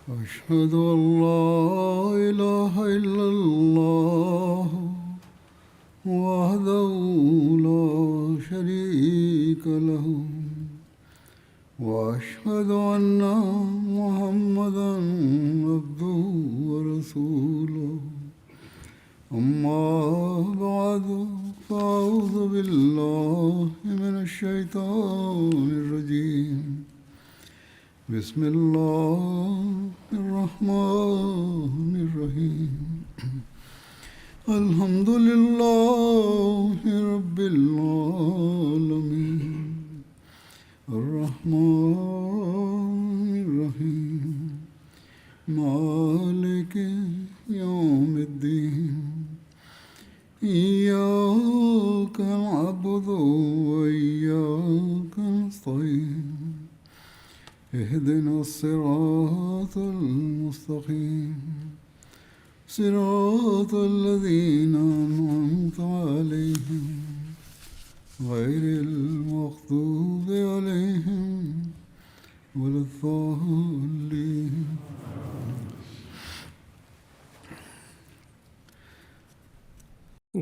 أشهد أن لا إله إلا الله وحده لا شريك له وأشهد أن محمدا عبده ورسوله أما بعد فأعوذ بالله من الشيطان الرجيم بسم الله الرحمن الرحيم الحمد لله رب العالمين الرحمن الرحيم مالك يوم الدين إياك نعبد وإياك نستعين اهدنا الصراط المستقيم صراط الذين أنعمت عليهم غير المغضوب عليهم ولا الضالين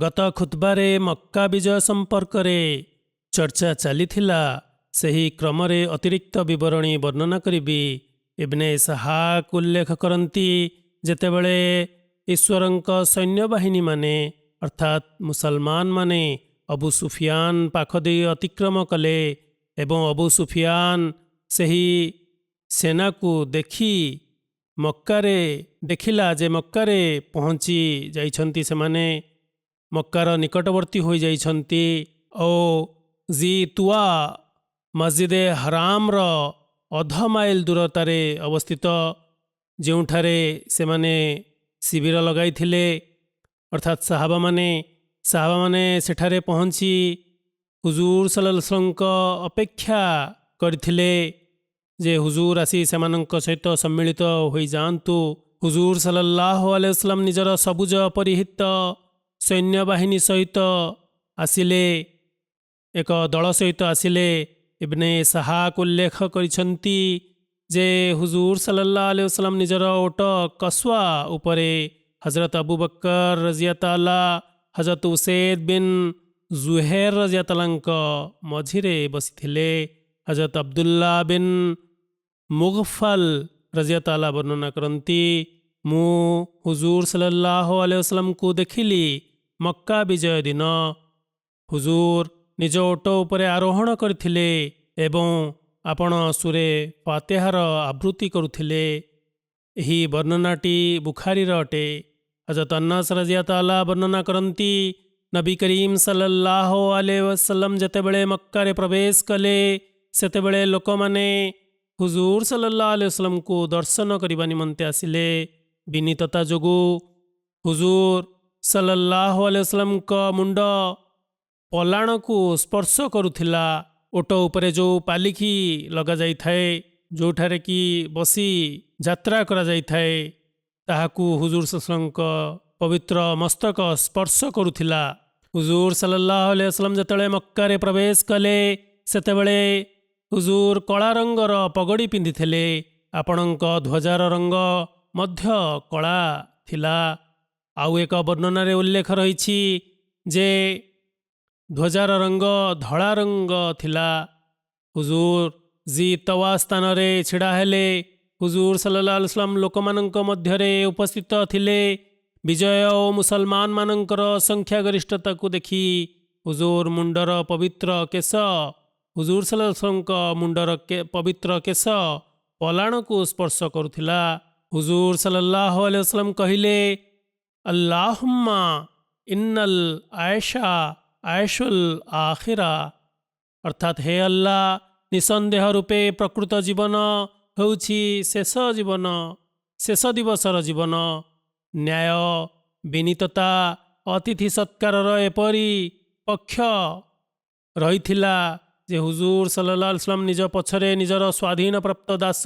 गत खुतबारे मक्का विजय संपर्करे चर्चा चलीथिला। ସେହି କ୍ରମରେ ଅତିରିକ୍ତ ବିବରଣୀ ବର୍ଣ୍ଣନା କରିବି। ଇବ୍ନେ ଇସ୍ହାକ୍ ଉଲ୍ଲେଖ କରନ୍ତି, ଯେତେବେଳେ ଈଶ୍ୱରଙ୍କ ସୈନ୍ୟବାହିନୀମାନେ ଅର୍ଥାତ୍ ମୁସଲମାନମାନେ ଅବୁ ସୁଫିଆନ ପାଖ ଦେଇ ଅତିକ୍ରମ କଲେ ଏବଂ ଅବୁ ସୁଫିଆନ ସେହି ସେନାକୁ ଦେଖିଲା ଯେ ମକ୍କାରେ ପହଞ୍ଚି ଯାଇଛନ୍ତି, ସେମାନେ ମକ୍କାର ନିକଟବର୍ତ୍ତୀ ହୋଇଯାଇଛନ୍ତି ଓ ଜିତୁଆ ମସଜିଦେ ହରାମର ଅଧ ମାଇଲ ଦୂରତାରେ ଅବସ୍ଥିତ, ଯେଉଁଠାରେ ସେମାନେ ଶିବିର ଲଗାଇଥିଲେ ଅର୍ଥାତ୍ ସାହାବାମାନେ ସେଠାରେ ପହଞ୍ଚି ହୁଜୁର ସଲ୍ଲଲ୍ଲାହୁ ଆଲୈହି ವಸଲ୍ଲମଙ୍କ ଅପେକ୍ଷା କରିଥିଲେ ଯେ ହୁଜୁର ଆସି ସେମାନଙ୍କ ସହିତ ସମ୍ମିଳିତ ହୋଇଯାଆନ୍ତୁ। ହୁଜୁର ସଲ୍ଲଲ୍ଲାହୁ ଆଲୈହି ವಸଲ୍ଲମ ନିଜର ସବୁଜ ପରିହିତ ସୈନ୍ୟବାହିନୀ ସହିତ ଆସିଲେ, ଏକ ଦଳ ସହିତ ଆସିଲେ। ଇବ୍ନେ ଇସ୍ହାକ୍ ଉଲ୍ଲେଖ କରିଛନ୍ତି ଯେ ହୁଜୁର ସଲ୍ଲଲ୍ଲାହୁ ଆଲୈହି ವಸଲ୍ଲମ ନିଜର ଓଟ କସ୍ୱା ଉପରେ ହଜରତ ଅବୁ ବକର ରଜିୟତାଲା ହଜରତ ଉସୈଦ୍ ବିନ୍ ଜୁହୈର ରଜିୟତାଲାଙ୍କ ମଝିରେ ବସିଥିଲେ। ହଜରତ ଅବଦୁଲ୍ଲା ବିନ୍ ମୁଗଫଲ ରଜିୟତାଲା ବର୍ଣ୍ଣନା କରନ୍ତି, ମୁଁ ହୁଜୁର ସଲ୍ଲଲ୍ଲାହୁ ଆଲୈହି ವಸଲ୍ଲମଙ୍କୁ ଦେଖିଲି ମକ୍କା ବିଜୟ ଦିନ। ହୁଜୁର ନିଜ ଓଟ ଉପରେ ଆରୋହଣ କରିଥିଲେ ଏବଂ ଆପଣ ସୁରେ ଫାତିହାର ଆବୃତ୍ତି କରୁଥିଲେ। ଏହି ବର୍ଣ୍ଣନାଟି ବୁଖାରୀର ଅଟେ। ହଜରତ ଅନସ୍ ରଜିୟତାଲା ବର୍ଣ୍ଣନା କରନ୍ତି, ନବୀ କରୀମ ସଲ୍ଲଲ୍ଲାହୁ ଆଲୈହି ವಸଲ୍ଲମ ଯେତେବେଳେ ମକ୍କାରେ ପ୍ରବେଶ କଲେ, ସେତେବେଳେ ଲୋକମାନେ ହୁଜୁର ସଲ୍ଲଲ୍ଲାହୁ ଆଲୈହି ವಸଲ୍ଲମଙ୍କୁ ଦର୍ଶନ କରିବା ନିମନ୍ତେ ଆସିଲେ। ବିନୀତତା ଯୋଗୁଁ ହୁଜୁର ସଲ୍ଲଲ୍ଲାହୁ ଆଲୈହି ವಸଲ୍ଲମଙ୍କ ମୁଣ୍ଡ ପଲାଣକୁ ସ୍ପର୍ଶ କରୁଥିଲା। ଓଟ ଉପରେ ଯେଉଁ ପାଲିକି ଲଗାଯାଇଥାଏ, ଯେଉଁଠାରେ କି ବସି ଯାତ୍ରା କରାଯାଇଥାଏ, ତାହାକୁ ହୁଜୁର ସଲ୍ଲଲ୍ଲାହୁଙ୍କ ପବିତ୍ର ମସ୍ତକ ସ୍ପର୍ଶ କରୁଥିଲା। ହୁଜୁର ସଲ୍ଲଲ୍ଲାହୁ ଆଲୈହି ವಸଲ୍ଲମ ଯେତେବେଳେ ମକ୍କାରେ ପ୍ରବେଶ କଲେ, ସେତେବେଳେ ହୁଜୁର କଳା ରଙ୍ଗର ପଗଡ଼ି ପିନ୍ଧିଥିଲେ। ଆପଣଙ୍କ ଧ୍ୱଜାର ରଙ୍ଗ ମଧ୍ୟ କଳା ଥିଲା। ଆଉ ଏକ ବର୍ଣ୍ଣନାରେ ଉଲ୍ଲେଖ ରହିଛି ଯେ ଧ୍ୱଜାର ରଙ୍ଗ ଧଳା ରଙ୍ଗ ଥିଲା। ହୁଜୁର ଜିତୱା ସ୍ଥାନରେ ଛିଡ଼ା ହେଲେ। ହୁଜୁର ସଲ୍ଲଲ୍ଲାହୁ ଆଲୈହି ವସଲ୍ଲମ ଲୋକମାନଙ୍କ ମଧ୍ୟରେ ଉପସ୍ଥିତ ଥିଲେ। ବିଜୟ ଓ ମୁସଲମାନମାନଙ୍କର ସଂଖ୍ୟାଗରିଷ୍ଠତାକୁ ଦେଖି ହୁଜୁର ମୁଣ୍ଡର ପବିତ୍ର କେଶ ହୁଜୁର ସଲ୍ଲଲ୍ଲାହୁ ଆଲୈହି ವସଲ୍ଲମଙ୍କ ମୁଣ୍ଡର ପବିତ୍ର କେଶ ପଲାଣକୁ ସ୍ପର୍ଶ କରୁଥିଲା। ହୁଜୁର ସଲ୍ଲଲ୍ଲାହୁ ଆଲୈହି ವସଲ୍ଲମ କହିଲେ, ଆଲ୍ଲାହୁମ୍ମା ଇନ୍ନଲ ଆୟଶା ଆୟଶୁଲ ଆଖିରା, ଅର୍ଥାତ୍ ହେ ଆଲ୍ଲାହ, ନିଃସନ୍ଦେହ ରୂପେ ପ୍ରକୃତ ଜୀବନ ହେଉଛି ଶେଷ ଜୀବନ, ଶେଷ ଦିବସର ଜୀବନ। ନ୍ୟାୟ, ବିନୀତତା, ଅତିଥି ସତ୍କାରର ଏପରି ପକ୍ଷ ରହିଥିଲା ଯେ ହୁଜୁର ସଲ୍ଲଲ୍ଲାହୁ ଆଲୈହି ವସଲ୍ଲମ ନିଜ ପଛରେ ନିଜର ସ୍ୱାଧୀନ ପ୍ରାପ୍ତ ଦାସ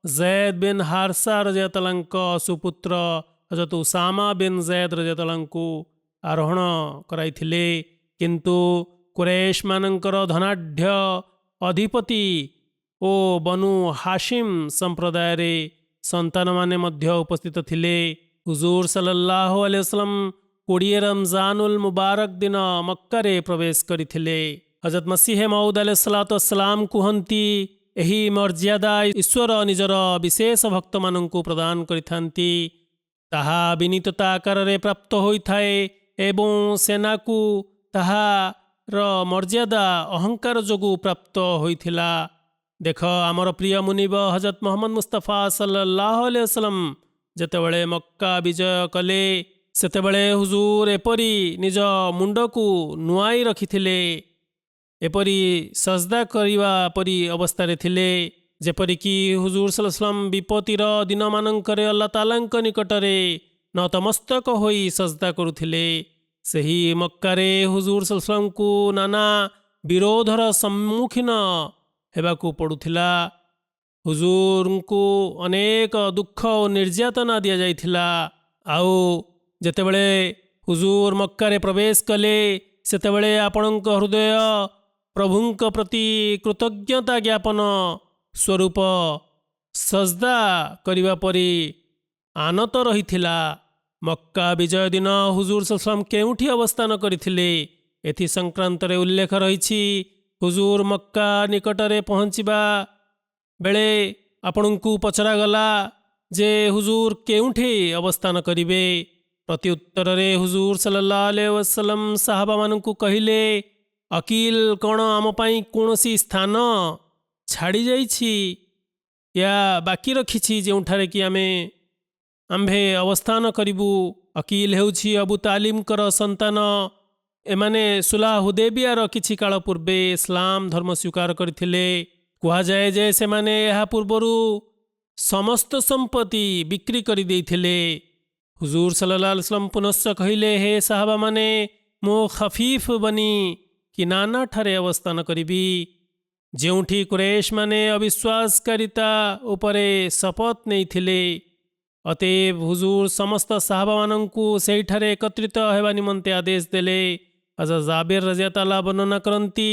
ଜୈଦ୍ ବିନ୍ ହାରସା ରଜିୟତାଲାଙ୍କ ସୁପୁତ୍ର ହଜରତ ଉସାମା ବିନ୍ ଜୈଦ୍ ରଜିୟତାଲାଙ୍କୁ ଆରୋହଣ କରାଇଥିଲେ। କିନ୍ତୁ କୁରୈଶମାନଙ୍କର ଧନାଢ଼୍ୟ ଅଧିପତି ଓ ବନୁ ହାସିମ୍ ସମ୍ପ୍ରଦାୟରେ ସନ୍ତାନମାନେ ମଧ୍ୟ ଉପସ୍ଥିତ ଥିଲେ। ହୁଜୁର ସല്ലଲ୍ଲାହୁ ଆଲୈହି ವಸಲ್ಲಂ 20 ରମଜାନୁଲ ମୁବାରକ ଦିନ ମକ୍କାରେ ପ୍ରବେଶ କରିଥିଲେ। ହଜରତ ମସିହ ମଉଦ ଆଲୈହିସ୍ସଲାମ କୁହନ୍ତି, ଏହି ମର୍ଯ୍ୟାଦା ଈଶ୍ୱର ନିଜର ବିଶେଷ ଭକ୍ତମାନଙ୍କୁ ପ୍ରଦାନ କରିଥାନ୍ତି। ତାହା ବିନୀତତା ଆକାରରେ ପ୍ରାପ୍ତ ହୋଇଥାଏ ଏବଂ ସେନାକୁ ତାହାର ମର୍ଯ୍ୟାଦା ଅହଙ୍କାର ଯୋଗୁଁ ପ୍ରାପ୍ତ ହୋଇଥିଲା। ଦେଖ, ଆମର ପ୍ରିୟ ମୁନିବ ହଜରତ ମୁହମ୍ମଦ ମୁସ୍ତାଫା ସല്ലଲ୍ଲାହୁ ଆଲୈହି ವಸಲ್ಲମ ଯେତେବେଳେ ମକ୍କା ବିଜୟ କଲେ, ସେତେବେଳେ ହୁଜୁର ଏପରି ନିଜ ମୁଣ୍ଡକୁ ନୁଆଇ ରଖିଥିଲେ, ଏପରି ସଜଦା କରିବା ପରି ଅବସ୍ଥାରେ ଥିଲେ, ଯେପରିକି ହୁଜୁର ସല്ലଲ୍ଲାହୁ ଆଲୈହି ವಸಲ್ಲମ ବିପତ୍ତିର ଦିନମାନଙ୍କରେ ଆଲ୍ଲାହ ତାଆଲାଙ୍କ ନିକଟରେ ନତମସ୍ତକ ହୋଇ ସଜଦା କରୁଥିଲେ। ସେହି ମକ୍କାରେ ହୁଜୁର ସല്ലଲ୍ଲାହୁ ଆଲୈହି ವಸಲ್ಲମକୁ ନାନା ବିରୋଧର ସମ୍ମୁଖୀନ ହେବାକୁ ପଡ଼ୁଥିଲା। ହୁଜୁରଙ୍କୁ ଅନେକ ଦୁଃଖ ଓ ନିର୍ଯାତନା ଦିଆଯାଇଥିଲା। ଆଉ ଯେତେବେଳେ ହୁଜୁର ମକ୍କାରେ ପ୍ରବେଶ କଲେ, ସେତେବେଳେ ଆପଣଙ୍କ ହୃଦୟ ପ୍ରଭୁଙ୍କ ପ୍ରତି କୃତଜ୍ଞତା ଜ୍ଞାପନ ସ୍ୱରୂପ ସଜଦା କରିବା ପରି ଆନତ ରହିଥିଲା। ମକ୍କା ବିଜୟ ଦିନ ହୁଜୁର ସല്ലଲ୍ଲାହୁ ଆଲୈହି ವಸಲ್ಲମ କେଉଁଠି ଅବସ୍ଥାନ କରିଥିଲେ, ଏଥି ସଂକ୍ରାନ୍ତରେ ଉଲ୍ଲେଖ ରହିଛି। ହୁଜୁର ମକ୍କା ନିକଟରେ ପହଞ୍ଚିବା ବେଳେ ଆପଣଙ୍କୁ ପଚରାଗଲା ଯେ ହୁଜୁର କେଉଁଠି ଅବସ୍ଥାନ କରିବେ। ପ୍ରତି ଉତ୍ତରରେ ହୁଜୁର ସല്ലଲ୍ଲାହୁ ଆଲୈହି ವಸಲ್ಲମ ସାହାବାମାନଙ୍କୁ କହିଲେ, ଅକିଲ କ'ଣ ଆମ ପାଇଁ କୌଣସି ସ୍ଥାନ ଛାଡ଼ି ଯାଇଛି ୟା ବାକି ରଖିଛି ଯେଉଁଠାରେ କି ଆମ୍ଭେ ଅବସ୍ଥାନ କରିବୁ? ଅକିଲ ହେଉଛି ଅବୁ ତାଲିମଙ୍କର ସନ୍ତାନ। ଏମାନେ ସୁଲହ ହୁଦେବିୟାର କିଛି କାଳ ପୂର୍ବେ ଇସଲାମ ଧର୍ମ ସ୍ୱୀକାର କରିଥିଲେ। କୁହାଯାଏ ଯେ ସେମାନେ ଏହା ପୂର୍ବରୁ ସମସ୍ତ ସମ୍ପତ୍ତି ବିକ୍ରି କରିଦେଇଥିଲେ। ହୁଜୁର ସല്ലଲ୍ଲାହୁ ଆଲୈହି ವಸಲ್ಲମ ପୁନଶ୍ଚ କହିଲେ, ହେ ସାହାବାମାନେ, ମୁଁ ଖଫିଫ ବନି କିନାନା ଠାରେ ଅବସ୍ଥାନ କରିବି, ଯେଉଁଠି କୁରୈଶମାନେ ଅବିଶ୍ୱାସକାରିତା ଉପରେ ଶପଥ ନେଇଥିଲେ। ଅତଏବ ହୁଜୁର ସମସ୍ତ ସାହାବାମାନଙ୍କୁ ସେହିଠାରେ ଏକତ୍ରିତ ହେବା ନିମନ୍ତେ ଆଦେଶ ଦେଲେ। ହଜରତ ଜାବିର ରଜିୟଲ୍ଲାହୁ ବର୍ଣ୍ଣନା କରନ୍ତି,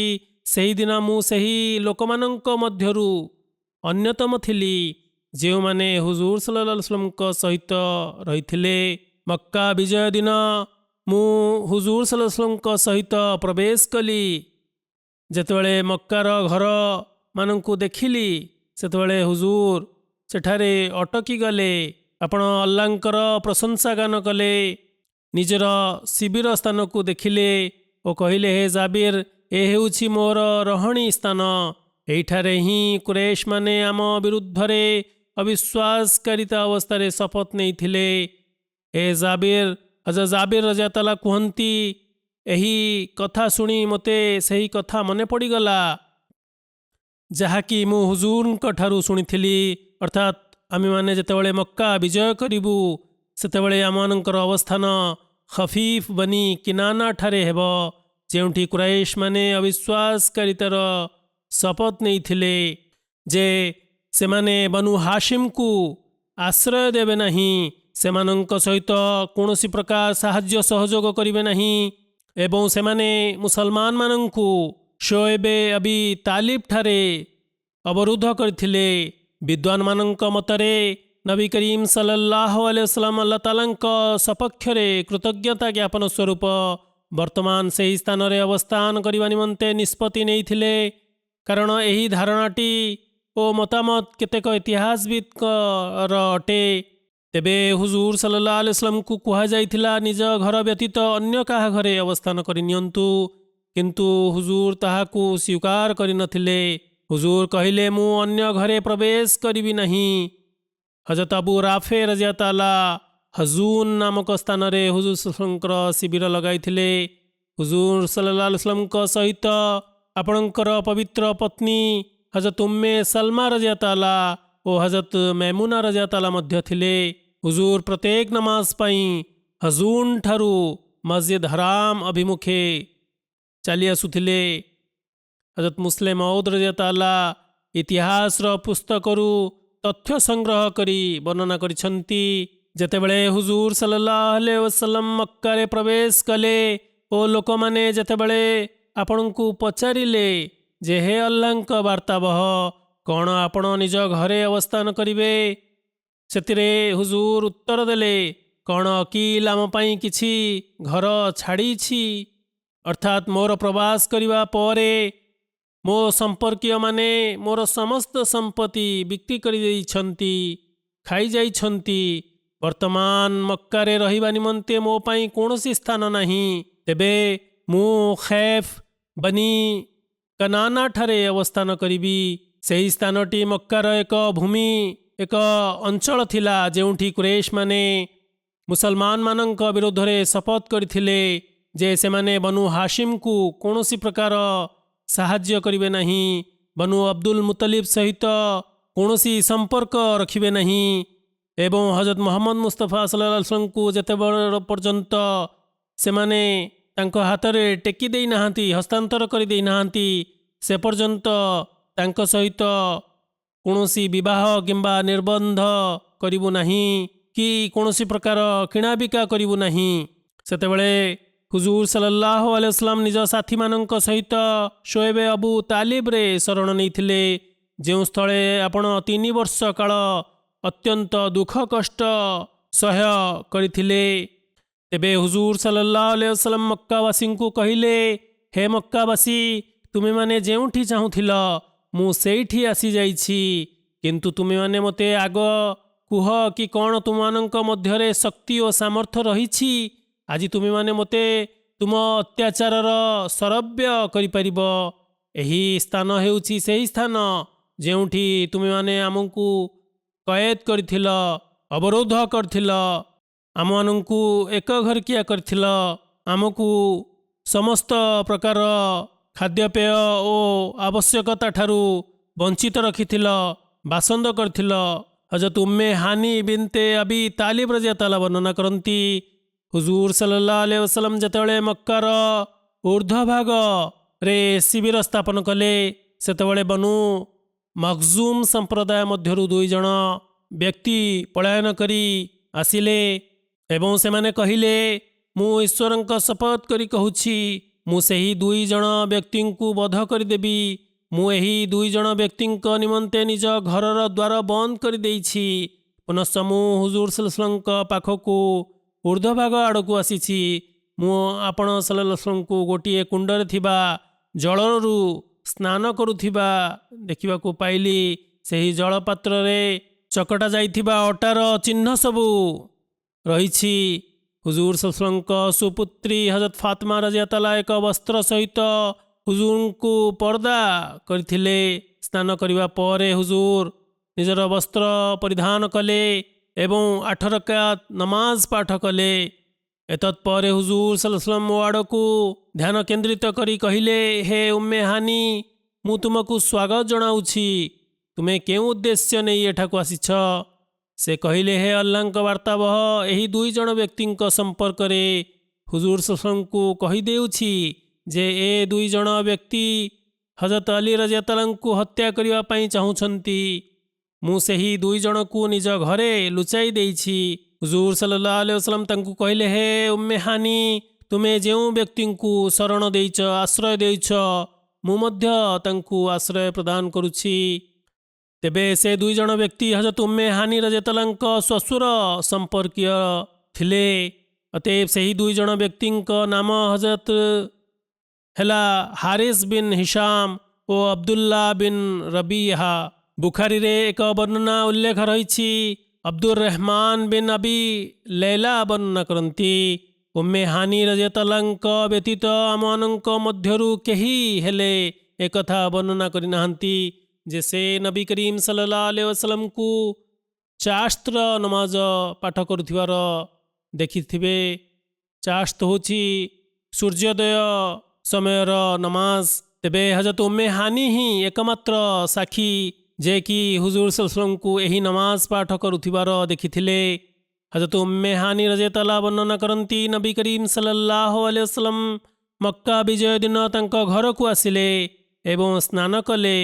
ସେହିଦିନ ମୁଁ ସେହି ଲୋକମାନଙ୍କ ମଧ୍ୟରୁ ଅନ୍ୟତମ ଥିଲି ଯେଉଁମାନେ ହୁଜୁର ସല്ലଲ୍ଲାହୁ ଆଲୈହି ವಸಲ್ಲମଙ୍କ ସହିତ ରହିଥିଲେ। ମକ୍କା ବିଜୟ ଦିନ ମୁଁ ହୁଜୁର ସല്ലଲ୍ଲାହୁ ଆଲୈହି ವಸಲ್ಲମଙ୍କ ସହିତ ପ୍ରବେଶ କଲି। ଯେତେବେଳେ ମକ୍କାର ଘରମାନଙ୍କୁ ଦେଖିଲି, ସେତେବେଳେ ହୁଜୁର ସେଠାରେ ଅଟକି ଗଲେ। ଆପଣ ଆଲ୍ଲାହଙ୍କର ପ୍ରଶଂସା ଗାନ କଲେ, ନିଜର ଶିବିର ସ୍ଥାନକୁ ଦେଖିଲେ ଓ କହିଲେ, ହେ ଜାବିର, ଏ ହେଉଛି ମୋର ରହଣି ସ୍ଥାନ। ଏହିଠାରେ ହିଁ କୁରୈଶମାନେ ଆମ ବିରୁଦ୍ଧରେ ଅବିଶ୍ୱାସକାରିତା ଅବସ୍ଥାରେ ଶପଥ ନେଇଥିଲେ। ହେ ଜାବିର, ହଜରତ ଜାବିର ରଜିୟଲ୍ଲାହୁ କୁହନ୍ତି, ଏହି କଥା ଶୁଣି ମୋତେ ସେହି କଥା ମନେ ପଡ଼ିଗଲା ଯାହାକି ମୁଁ ହୁଜୁରଙ୍କ ଠାରୁ ଶୁଣିଥିଲି, ଅର୍ଥାତ୍ ଆମେମାନେ ଯେତେବେଳେ ମକ୍କା ବିଜୟ କରିବୁ, ସେତେବେଳେ ଆମମାନଙ୍କର ଅବସ୍ଥାନ ଖଫିଫ ବନି କିନାନା ଠାରେ ହେବ, ଯେଉଁଠି କୁରୈଶମାନେ ଅବିଶ୍ୱାସକାରିତାର ଶପଥ ନେଇଥିଲେ ଯେ ସେମାନେ ବନୁ ହାଶିମକୁ ଆଶ୍ରୟ ଦେବେ ନାହିଁ, ସେମାନଙ୍କ ସହିତ କୌଣସି ପ୍ରକାର ସାହାଯ୍ୟ ସହଯୋଗ କରିବେ ନାହିଁ ଏବଂ ସେମାନେ ମୁସଲମାନମାନଙ୍କୁ ଶୋଏବେ ଅବି ତାଲିବ ଠାରେ ଅବରୁଦ୍ଧ କରିଥିଲେ। ବିଦ୍ୱାନମାନଙ୍କ ମତରେ ନବୀ କରୀମ ସല്ലଲ୍ଲାହୁ ଆଲୈହି ವಸಲ್ಲମ ଆଲ୍ଲାହ ତାଆଲାଙ୍କ ସପକ୍ଷରେ କୃତଜ୍ଞତା ଜ୍ଞାପନ ସ୍ୱରୂପ ବର୍ତ୍ତମାନ ସେହି ସ୍ଥାନରେ ଅବସ୍ଥାନ କରିବା ନିମନ୍ତେ ନିଷ୍ପତ୍ତି ନେଇଥିଲେ। କାରଣ ଏହି ଧାରଣାଟି ଓ ମତାମତ କେତେକ ଇତିହାସବିତ୍ଙ୍କର ଅଟେ। ତେବେ ହୁଜୁର ସല്ലଲ୍ଲାହୁ ଆଲୈହି ವସଲ୍ଲମଙ୍କୁ କୁହାଯାଇଥିଲା ନିଜ ଘର ବ୍ୟତୀତ ଅନ୍ୟ କାହା ଘରେ ଅବସ୍ଥାନ କରିନିଅନ୍ତୁ, କିନ୍ତୁ ହୁଜୁର ତାହାକୁ ସ୍ୱୀକାର କରିନଥିଲେ। ହୁଜୁର କହିଲେ, ମୁଁ ଅନ୍ୟ ଘରେ ପ୍ରବେଶ କରିବି ନାହିଁ। ହଜରତ ଆବୁ ରାଫେ ରଜିୟଲ୍ଲାହୁ ହଜୁନ ନାମକ ସ୍ଥାନରେ ହୁଜୁର ସଲ୍ଲଲ୍ଲାହୁଙ୍କର ଶିବିର ଲଗାଇଥିଲେ। ହୁଜୁର ସല്ലଲ୍ଲାହୁ ଆଲୈହି ವಸಲ್ಲମଙ୍କ ସହିତ ଆପଣଙ୍କର ପବିତ୍ର ପତ୍ନୀ ହଜରତ ଉମ୍ମେ ସଲମା ରଜିୟଲ୍ଲାହୁ ଓ ହଜରତ ମୈମୁନା ରଜିୟଲ୍ଲାହୁ ମଧ୍ୟ ଥିଲେ। ହୁଜୁର ପ୍ରତ୍ୟେକ ନମାଜ ପାଇଁ ହଜୁନ ଠାରୁ ମସଜିଦ ହରାମ ଅଭିମୁଖେ ଚାଲି ଆସୁଥିଲେ। ହଜରତ ମୁସଲିମ ମଉଦ ରଜିୟଲ୍ଲାହୁ ଇତିହାସର ପୁସ୍ତକରୁ ତଥ୍ୟ ସଂଗ୍ରହ କରି ବର୍ଣ୍ଣନା କରିଛନ୍ତି, ଯେତେବେଳେ ହୁଜୁର ସല്ലଲ୍ଲାହୁ ଆଲୈହି ವಸಲ್ಲମ ମକ୍କାରେ ପ୍ରବେଶ କଲେ ଓ ଲୋକମାନେ ଯେତେବେଳେ ଆପଣଙ୍କୁ ପଚାରିଲେ ଯେ ହେ ଆଲ୍ଲାହଙ୍କ ବାର୍ତ୍ତାବହ, କ'ଣ ଆପଣ ନିଜ ଘରେ ଅବସ୍ଥାନ କରିବେ? ସେଥିରେ ହୁଜୁର ଉତ୍ତର ଦେଲେ, କ'ଣ ଅକିଲ ଆମ ପାଇଁ କିଛି ଘର ଛାଡ଼ିଛି? ଅର୍ଥାତ୍ ମୋର ପ୍ରବାସ କରିବା ପରେ ମୋ ସମ୍ପର୍କୀୟମାନେ ମୋର ସମସ୍ତ ସମ୍ପତ୍ତି ବିକ୍ରି କରିଦେଇଛନ୍ତି, ଖାଇଯାଇଛନ୍ତି। ବର୍ତ୍ତମାନ ମକ୍କାରେ ରହିବା ନିମନ୍ତେ ମୋ ପାଇଁ କୌଣସି ସ୍ଥାନ ନାହିଁ। ତେବେ ମୁଁ ଖୈଫ ବନି କନାନାଠାରେ ଅବସ୍ଥାନ କରିବି। ସେହି ସ୍ଥାନଟି ମକ୍କାର ଏକ ଭୂମି, ଏକ ଅଞ୍ଚଳ ଥିଲା ଯେଉଁଠି କୁରେଶମାନେ ମୁସଲମାନମାନଙ୍କ ବିରୋଧରେ ଶପଥ କରିଥିଲେ ଯେ ସେମାନେ ବନୁ ହାସିମକୁ କୌଣସି ପ୍ରକାର ସାହାଯ୍ୟ କରିବେ ନାହିଁ, ବନୁ ଅବ୍ଦୁଲ ମୁତଲିବ ସହିତ କୌଣସି ସମ୍ପର୍କ ରଖିବେ ନାହିଁ ଏବଂ ହଜରତ ମୁହମ୍ମଦ ମୁସ୍ତଫା ସଲ୍ଲଲ୍ଲାହୁ ଆଲୈହି ವಸଲ୍ଲମଙ୍କୁ ଯେତେବେଳେ ପର୍ଯ୍ୟନ୍ତ ସେମାନେ ତାଙ୍କ ହାତରେ ଟେକି ଦେଇନାହାନ୍ତି, ହସ୍ତାନ୍ତର କରିଦେଇନାହାନ୍ତି, ସେ ପର୍ଯ୍ୟନ୍ତ ତାଙ୍କ ସହିତ କୌଣସି ବିବାହ କିମ୍ବା ନିର୍ବନ୍ଧ କରିବୁ ନାହିଁ କି କୌଣସି ପ୍ରକାର କିଣାବିକା କରିବୁ ନାହିଁ। ସେତେବେଳେ ହୁଜୁର ସଲ୍ଲଲ୍ଲାହୁ ଆଲୈହି ವಸଲ୍ଲମ ନିଜ ସାଥୀମାନଙ୍କ ସହିତ ଶୋଏବେ ଅବୁ ତାଲିବରେ ଶରଣ ନେଇଥିଲେ, ଯେଉଁ ସ୍ଥଳେ ଆପଣ 3 ବର୍ଷ କାଳ ଅତ୍ୟନ୍ତ ଦୁଃଖ କଷ୍ଟ ସହ୍ୟ କରିଥିଲେ। ତେବେ ହୁଜୁର ସଲ୍ଲଲ୍ଲାହୁ ଆଲୈହି ವಸଲ୍ଲମ ମକ୍କାବାସୀଙ୍କୁ କହିଲେ, ହେ ମକ୍କାବାସୀ, ତୁମେମାନେ ଯେଉଁଠି ଚାହୁଁଥିଲ ମୁଁ ସେଇଠି ଆସିଯାଇଛି, କିନ୍ତୁ ତୁମେମାନେ ମୋତେ ଆଗ କୁହ କି କ'ଣ ତୁମମାନଙ୍କ ମଧ୍ୟରେ ଶକ୍ତି ଓ ସାମର୍ଥ୍ୟ ରହିଛି? ଆଜି ତୁମେମାନେ ମୋତେ ତୁମ ଅତ୍ୟାଚାରର ଶରବ୍ୟ କରିପାରିବ। ଏହି ସ୍ଥାନ ହେଉଛି ସେହି ସ୍ଥାନ ଯେଉଁଠି ତୁମେମାନେ ଆମକୁ କଏଦ କରିଥିଲ, ଅବରୋଧ କରିଥିଲ, ଆମମାନଙ୍କୁ ଏକ ଘରକିଆ କରିଥିଲ, ଆମକୁ ସମସ୍ତ ପ୍ରକାର ଖାଦ୍ୟପେୟ ଓ ଆବଶ୍ୟକତା ଠାରୁ ବଞ୍ଚିତ ରଖିଥିଲ, ବାସନ୍ଦ କରିଥିଲ। ହଜରତ ଉମ୍ମେ ହାନି ବିନ୍ତେ ଅବି ତାଲିବ ରଜିୟଲ୍ଲାହୁ ବର୍ଣ୍ଣନା କରନ୍ତି, ହୁଜୁର ସଲ୍ଲଲ୍ଲାହୁ ଆଲୈହି ವಸଲ୍ଲମ ଯେତେବେଳେ ମକ୍କାର ଉର୍ଦ୍ଧ୍ୱଭାଗରେ ଶିବିର ସ୍ଥାପନ କଲେ, ସେତେବେଳେ ବନୁ ମଖଜୁମ ସମ୍ପ୍ରଦାୟ ମଧ୍ୟରୁ 2 ଜଣ ବ୍ୟକ୍ତି ପଳାୟନ କରି ଆସିଲେ ଏବଂ ସେମାନେ କହିଲେ, ମୁଁ ଈଶ୍ୱରଙ୍କ ଶପଥ କରି କହୁଛି, ମୁଁ ସେହି 2 ଜଣ ବ୍ୟକ୍ତିଙ୍କୁ ବଧ କରିଦେବି। ମୁଁ ଏହି 2 ଜଣ ବ୍ୟକ୍ତିଙ୍କ ନିମନ୍ତେ ନିଜ ଘରର ଦ୍ୱାର ବନ୍ଦ କରିଦେଇଛି। ପୁନଶ୍ଚ ମୁଁ ହୁଜୁର ସଲ୍ଲଲ୍ଲାହୁ ଆଲୈହି ವಸଲ୍ଲମଙ୍କ ପାଖକୁ ଉର୍ଦ୍ଧ୍ୱଭାଗ ଆଡ଼କୁ ଆସିଛି। ମୁଁ ଆପଣ ସଲ୍ଲଲ୍ଲାହୁ ଆଲୈହି ವಸଲ୍ଲମଙ୍କୁ ଗୋଟିଏ କୁଣ୍ଡରେ ଥିବା ଜଳରୁ ସ୍ନାନ କରୁଥିବା ଦେଖିବାକୁ ପାଇଲି। ସେହି ଜଳପାତ୍ରରେ ଚକଟା ଯାଇଥିବା ଅଟାର ଚିହ୍ନ ସବୁ ରହିଛି। ହୁଜୁର ସଲ୍ଲଲ୍ଲାହୁ ଆଲୈହି ವಸଲ୍ଲମଙ୍କ ସୁପୁତ୍ରୀ ହଜରତ ଫାତିମା ରଜିୟଲ୍ଲାହୁ ଏକ ବସ୍ତ୍ର ସହିତ ହୁଜୁରଙ୍କୁ ପର୍ଦା କରିଥିଲେ। ସ୍ନାନ କରିବା ପରେ ହୁଜୁର ନିଜର ବସ୍ତ୍ର ପରିଧାନ କଲେ ଏବଂ 8 ରକାତ ନମାଜ ପାଠ କଲେ। ଏତତ୍ପରେ ହୁଜୁର ସଲ୍ଲଲ୍ଲାହୁ ଆଲୈହି ವಸଲ୍ଲମ ମୋ ଆଡ଼କୁ ଧ୍ୟାନ କେନ୍ଦ୍ରିତ କରି କହିଲେ, ହେ ଉମ୍ମେ ହାନି, ମୁଁ ତୁମକୁ ସ୍ୱାଗତ ଜଣାଉଛି। ତୁମେ କେଉଁ ଉଦ୍ଦେଶ୍ୟ ନେଇ ଏଠାକୁ ଆସିଛ? ସେ କହିଲେ, ହେ ଆଲ୍ଲାହଙ୍କ ବାର୍ତ୍ତାବହ, ଏହି 2 ଜଣ ବ୍ୟକ୍ତିଙ୍କ ସମ୍ପର୍କରେ ହୁଜୁର ସଲ୍ଲଲ୍ଲାହୁ ଆଲୈହି ವସଲ୍ଲମଙ୍କୁ କହିଦେଉଛି ଯେ ଏ 2 ଜଣ ବ୍ୟକ୍ତି ହଜରତ ଅଲି ରଜିୟଲ୍ଲାହୁଙ୍କୁ ହତ୍ୟା କରିବା ପାଇଁ ଚାହୁଁଛନ୍ତି। ମୁଁ ସେହି 2 ଜଣକୁ ନିଜ ଘରେ ଲୁଚାଇ ଦେଇଛି। ହୁଜୁର ସଲ୍ଲଲ୍ଲାହୁ ଆଲୈହି ವସଲ୍ଲମ ତାଙ୍କୁ କହିଲେ, ହେ ଉମ୍ମେ ହାନି, ତୁମେ ଯେଉଁ ବ୍ୟକ୍ତିଙ୍କୁ ଶରଣ ଦେଇଛ, ଆଶ୍ରୟ ଦେଇଛ, ମୁଁ ମଧ୍ୟ ତାଙ୍କୁ ଆଶ୍ରୟ ପ୍ରଦାନ କରୁଛି। ତେବେ ସେ 2 ଜଣ ବ୍ୟକ୍ତି ହଜରତ ଉମ୍ମେ ହାନି ରଜିୟଲ୍ଲାହୁଙ୍କ ଶ୍ୱଶୁର ସମ୍ପର୍କୀୟ ଥିଲେ। ଅତଏବ ସେହି 2 ଜଣ ବ୍ୟକ୍ତିଙ୍କ ନାମ ହଜରତ ହେଲା ହାରିସ ବିନ୍ ହିଶାମ ଓ ଅବଦୁଲ୍ଲା ବିନ୍ ରବିହା। ବୁଖାରୀରେ ଏକ ବର୍ଣ୍ଣନା ଉଲ୍ଲେଖ ରହିଛି। ଅବ୍ଦୁର ରହମାନ ବିନ୍ ଅବି ଲୈଲା ବର୍ଣ୍ଣନା କରନ୍ତି, ଉମ୍ମେ ହାନି ରଜିୟଲ୍ଲାହୁଙ୍କ ବ୍ୟତୀତ ଆମମାନଙ୍କ ମଧ୍ୟରୁ କେହି ହେଲେ ଏକଥା ବର୍ଣ୍ଣନା କରିନାହାନ୍ତି ଯେ ସେ ନବୀ କରୀମ ସଲ୍ଲଲ୍ଲାହୁ ଆଲୈହି ವಸଲ୍ଲମଙ୍କୁ ଚାସ୍ତ୍ର ନମାଜ ପାଠ କରୁଥିବାର ଦେଖିଥିବେ। ଚାସ୍ତ ହେଉଛି ସୂର୍ଯ୍ୟୋଦୟ ସମୟର ନମାଜ। ତେବେ ହଜରତ ଉମ୍ମେ ହାନି ହିଁ ଏକମାତ୍ର ସାକ୍ଷୀ ଯେ କି ହୁଜୁର ସଲ୍ଲଲ୍ଲାହୁ ଆଲୈହି ವସଲ୍ଲମଙ୍କୁ ଏହି ନମାଜ ପାଠ କରୁଥିବାର ଦେଖିଥିଲେ। ହଜରତ ଉମ୍ମେ ହାନି ରଜିୟଲ୍ଲାହୁ ବର୍ଣ୍ଣନା କରନ୍ତି, ନବୀ କରୀମ ସଲ୍ଲଲ୍ଲାହୁ ଆଲୈହି ವಸଲ୍ଲମ ମକ୍କା ବିଜୟ ଦିନ ତାଙ୍କ ଘରକୁ ଆସିଲେ ଏବଂ ସ୍ନାନ କଲେ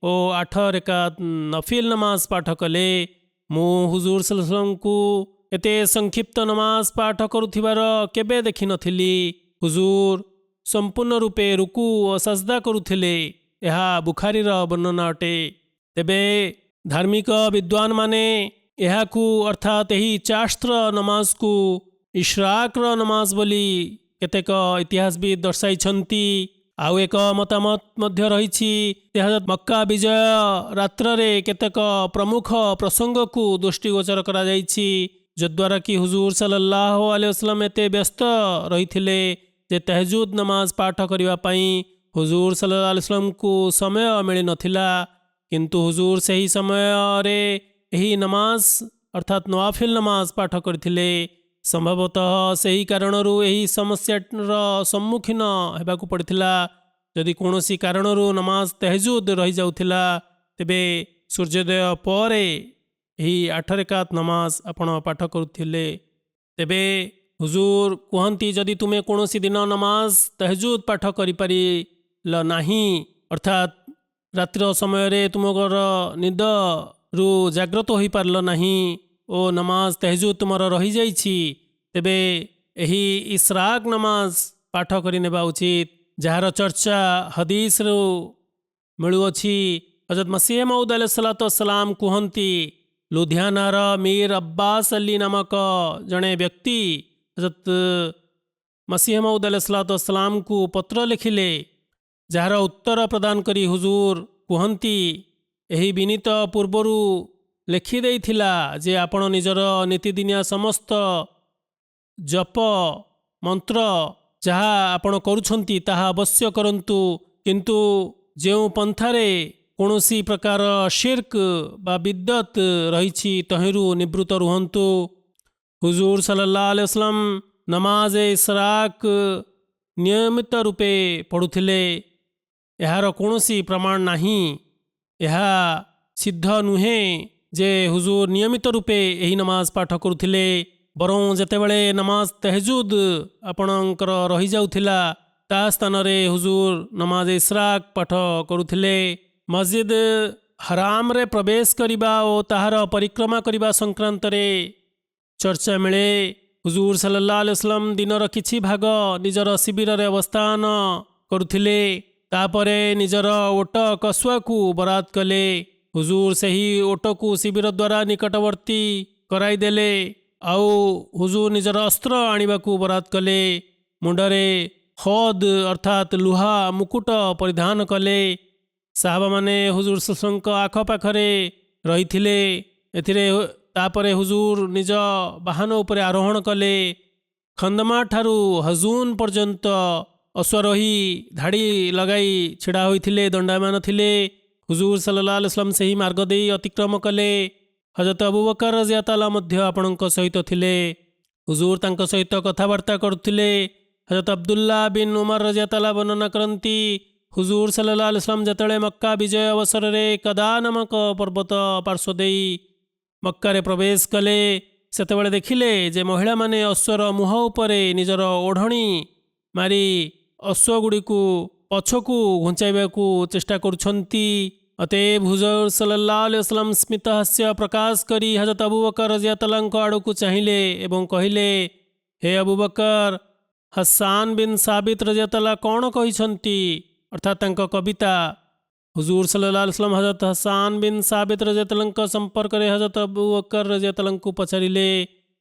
ଓ 8 ରେକାତ ନଫିଲ ନମାଜ ପାଠ କଲେ। ମୁଁ ହୁଜୁର ସଲ୍ଲଲ୍ଲାହୁ ଆଲୈହି ವସଲ୍ଲମଙ୍କୁ ଏତେ ସଂକ୍ଷିପ୍ତ ନମାଜ ପାଠ କରୁଥିବାର କେବେ ଦେଖିନଥିଲି। ହୁଜୁର ସମ୍ପୂର୍ଣ୍ଣ ରୂପେ ରୁକୁ ଓ ସଜଦା କରୁଥିଲେ। ଏହା ବୁଖାରୀର ବର୍ଣ୍ଣନା ଅଟେ। ତେବେ ଧାର୍ମିକ ବିଦ୍ୱାନମାନେ ଏହାକୁ ଅର୍ଥାତ୍ ଏହି ଚାସ୍ତ୍ର ନମାଜକୁ ଇଶ୍ରାକ୍ର ନମାଜ ବୋଲି କେତେକ ଇତିହାସବିତ୍ ଦର୍ଶାଇଛନ୍ତି। ଆଉ ଏକ ମତାମତ ମଧ୍ୟ ରହିଛି ଯେ ହଜରତ ମକ୍କା ବିଜୟ ରାତ୍ରରେ କେତେକ ପ୍ରମୁଖ ପ୍ରସଙ୍ଗକୁ ଦୃଷ୍ଟିଗୋଚର କରାଯାଇଛି, ଯଦ୍ୱାରା କି ହୁଜୁର ସല്ലଲ୍ଲାହୁ ଆଲୈହି ವಸಲ್ಲମ ଏତେ ବ୍ୟସ୍ତ ରହିଥିଲେ ଯେ ତହଜୁଦ ନମାଜ ପାଠ କରିବା ପାଇଁ ହୁଜୁର ସല്ലଲ୍ଲାହୁ ଆଲୈହି ವಸಲ್ಲମକୁ ସମୟ ମିଳିନଥିଲା। କିନ୍ତୁ ହୁଜୁର ସେହି ସମୟରେ ଏହି ନମାଜ ଅର୍ଥାତ୍ ନୱାଫିଲ ନମାଜ ପାଠ କରିଥିଲେ। ସମ୍ଭବତଃ ସେହି କାରଣରୁ ଏହି ସମସ୍ୟାର ସମ୍ମୁଖୀନ ହେବାକୁ ପଡ଼ିଥିଲା। ଯଦି କୌଣସି କାରଣରୁ ନମାଜ ତହଜୁଦ ରହିଯାଉଥିଲା, ତେବେ ସୂର୍ଯ୍ୟୋଦୟ ପରେ ଏହି 8 ରେକାତ ନମାଜ ଆପଣ ପାଠ କରୁଥିଲେ। ତେବେ ହୁଜୁର କୁହନ୍ତି, ଯଦି ତୁମେ କୌଣସି ଦିନ ନମାଜ ତହଜୁଦ ପାଠ କରିପାରିଲ ନାହିଁ, ଅର୍ଥାତ୍ ରାତ୍ର ସମୟରେ ତୁମର ନିଦରୁ ଜାଗ୍ରତ ହୋଇପାରିଲ ନାହିଁ ଓ ନମାଜ ତହଜୁଦ ତୁମର ରହିଯାଇଛି, ତେବେ ଏହି ଇଶ୍ରାକ ନମାଜ ପାଠ କରିନେବା ଉଚିତ, ଯାହାର ଚର୍ଚ୍ଚା ହଦିସରୁ ମିଳୁଅଛି। ହଜରତ ମସିହ ମଉଦ ଆଲୈହିସ୍ସଲାମ କୁହନ୍ତି, ଲୁଧିଆନାର ମୀର ଅବ୍ବାସ ଅଲି ନାମକ ଜଣେ ବ୍ୟକ୍ତି ହଜରତ ମସିହ ମଉଦ ଆଲୈହିସ୍ସଲାମକୁ ପତ୍ର ଲେଖିଲେ, ଯାହାର ଉତ୍ତର ପ୍ରଦାନ କରି ହୁଜୁର କୁହନ୍ତି, ଏହି ବିନୀତ ପୂର୍ବରୁ ଲେଖିଦେଇଥିଲା ଯେ ଆପଣ ନିଜର ନୀତିଦିନିଆ ସମସ୍ତ ଜପ ମନ୍ତ୍ର ଯାହା ଆପଣ କରୁଛନ୍ତି ତାହା ଅବଶ୍ୟ କରନ୍ତୁ, କିନ୍ତୁ ଯେଉଁ ପନ୍ଥାରେ କୌଣସି ପ୍ରକାର ଶିର୍କ ବା ବିଦ୍ଦତ ରହିଛି ତହିଁରୁ ନିବୃତ୍ତ ରୁହନ୍ତୁ। ହୁଜୁର ସല്ലଲ୍ଲାହୁ ଆଲୈହି ವಸಲ್ಲମ ନମାଜ ଇଶ୍ରାକ ନିୟମିତ ରୂପେ ପଢ଼ୁଥିଲେ। ଏହାର କୌଣସି ପ୍ରମାଣ ନାହିଁ। ଏହା ସିଦ୍ଧ ନୁହେଁ ଯେ ହୁଜୁର ନିୟମିତ ରୂପେ ଏହି ନମାଜ ପାଠ କରୁଥିଲେ, ବରଂ ଯେତେବେଳେ ନମାଜ ତହଜୁଦ ଆପଣଙ୍କର ରହିଯାଉଥିଲା, ତା ସ୍ଥାନରେ ହୁଜୁର ନମାଜ ଇଶ୍ରାକ ପାଠ କରୁଥିଲେ। ମସଜିଦ ହରାମରେ ପ୍ରବେଶ କରିବା ଓ ତାହାର ପରିକ୍ରମା କରିବା ସଂକ୍ରାନ୍ତରେ ଚର୍ଚ୍ଚା ମିଳେ। ହୁଜୁର ସല്ലଲ୍ଲାହୁ ଆଲୈହି ವಸಲ್ಲମ ଦିନର କିଛି ଭାଗ ନିଜର ଶିବିରରେ ଅବସ୍ଥାନ କରୁଥିଲେ, ତାପରେ ନିଜର ଓଟ କସୁଆକୁ ବରାଦ କଲେ। ହୁଜୁର ସେହି ଓଟକୁ ଶିବିର ଦ୍ୱାରା ନିକଟବର୍ତ୍ତୀ କରାଇଦେଲେ ଆଉ ହୁଜୁର ନିଜର ଅସ୍ତ୍ର ଆଣିବାକୁ ବରାଦ କଲେ। ମୁଣ୍ଡରେ ଖଦ ଅର୍ଥାତ୍ ଲୁହା ମୁକୁଟ ପରିଧାନ କଲେ। ସାହାବାମାନେ ହୁଜୁର ସଲ୍ଲଲ୍ଲାହୁଙ୍କ ଆଖପାଖରେ ରହିଥିଲେ। ତାପରେ ହୁଜୁର ନିଜ ବାହନ ଉପରେ ଆରୋହଣ କଲେ। ଖନ୍ଦମା ଠାରୁ ହଜୁନ ପର୍ଯ୍ୟନ୍ତ ଅଶ୍ୱାରୋହୀ ଧାଡ଼ି ଲଗାଇ ଛିଡ଼ା ହୋଇଥିଲେ, ଦଣ୍ଡାୟମାନ ଥିଲେ। ହୁଜୁର ସല്ലଲ୍ଲାହୁ ଆଲୈହି ವಸಲ್ಲମ ସେହି ମାର୍ଗ ଦେଇ ଅତିକ୍ରମ କଲେ। ହଜରତ ଅବୁ ବକର ରଜିୟଲ୍ଲାହୁ ମଧ୍ୟ ଆପଣଙ୍କ ସହିତ ଥିଲେ। ହୁଜୁର ତାଙ୍କ ସହିତ କଥାବାର୍ତ୍ତା କରୁଥିଲେ। ହଜରତ ଅବଦୁଲ୍ଲାହ ବିନ୍ ଉମର ରଜିୟଲ୍ଲାହୁ ବର୍ଣ୍ଣନା କରନ୍ତି, ହୁଜୁର ସല്ലଲ୍ଲାହୁ ଆଲୈହି ವಸಲ್ಲମ ଯେତେବେଳେ ମକ୍କା ବିଜୟ ଅବସରରେ କଦା ନାମକ ପର୍ବତ ପାର୍ଶ୍ୱ ଦେଇ ମକ୍କାରେ ପ୍ରବେଶ କଲେ, ସେତେବେଳେ ଦେଖିଲେ ଯେ ମହିଳାମାନେ ଅଶ୍ୱର ମୁହଁ ଉପରେ ନିଜର ଓଢ଼ଣୀ ମାରି ଅଶ୍ୱଗୁଡ଼ିକୁ ପଛକୁ ଘୁଞ୍ଚାଇବାକୁ ଚେଷ୍ଟା କରୁଛନ୍ତି। ଅତଏବ ହୁଜୁର ସല്ലଲ୍ଲାହୁ ଆଲୈହି ವಸಲ್ಲମ ସ୍ମିତ ହାସ୍ୟ ପ୍ରକାଶ କରି ହଜରତ ଅବୁ ବକର ରଜିୟଲ୍ଲାହୁଙ୍କ ଆଡ଼କୁ ଚାହିଁଲେ ଏବଂ କହିଲେ, ହେ ଅବୁ ବକର, ହସାନ ବିନ୍ ସାବିତ ରଜିୟଲ୍ଲାହୁ କ'ଣ କହିଛନ୍ତି, ଅର୍ଥାତ୍ ତାଙ୍କ କବିତା। ହୁଜୁର ସല്ലଲ୍ଲାହୁ ଆଲୈହି ವಸಲ್ಲମ ହଜରତ ହସାନ ବିନ୍ ସାବିତ ରଜିୟଲ୍ଲାହୁଙ୍କ ସମ୍ପର୍କରେ ହଜରତ ଅବୁ ବକର ରଜିୟଲ୍ଲାହୁଙ୍କୁ ପଚାରିଲେ।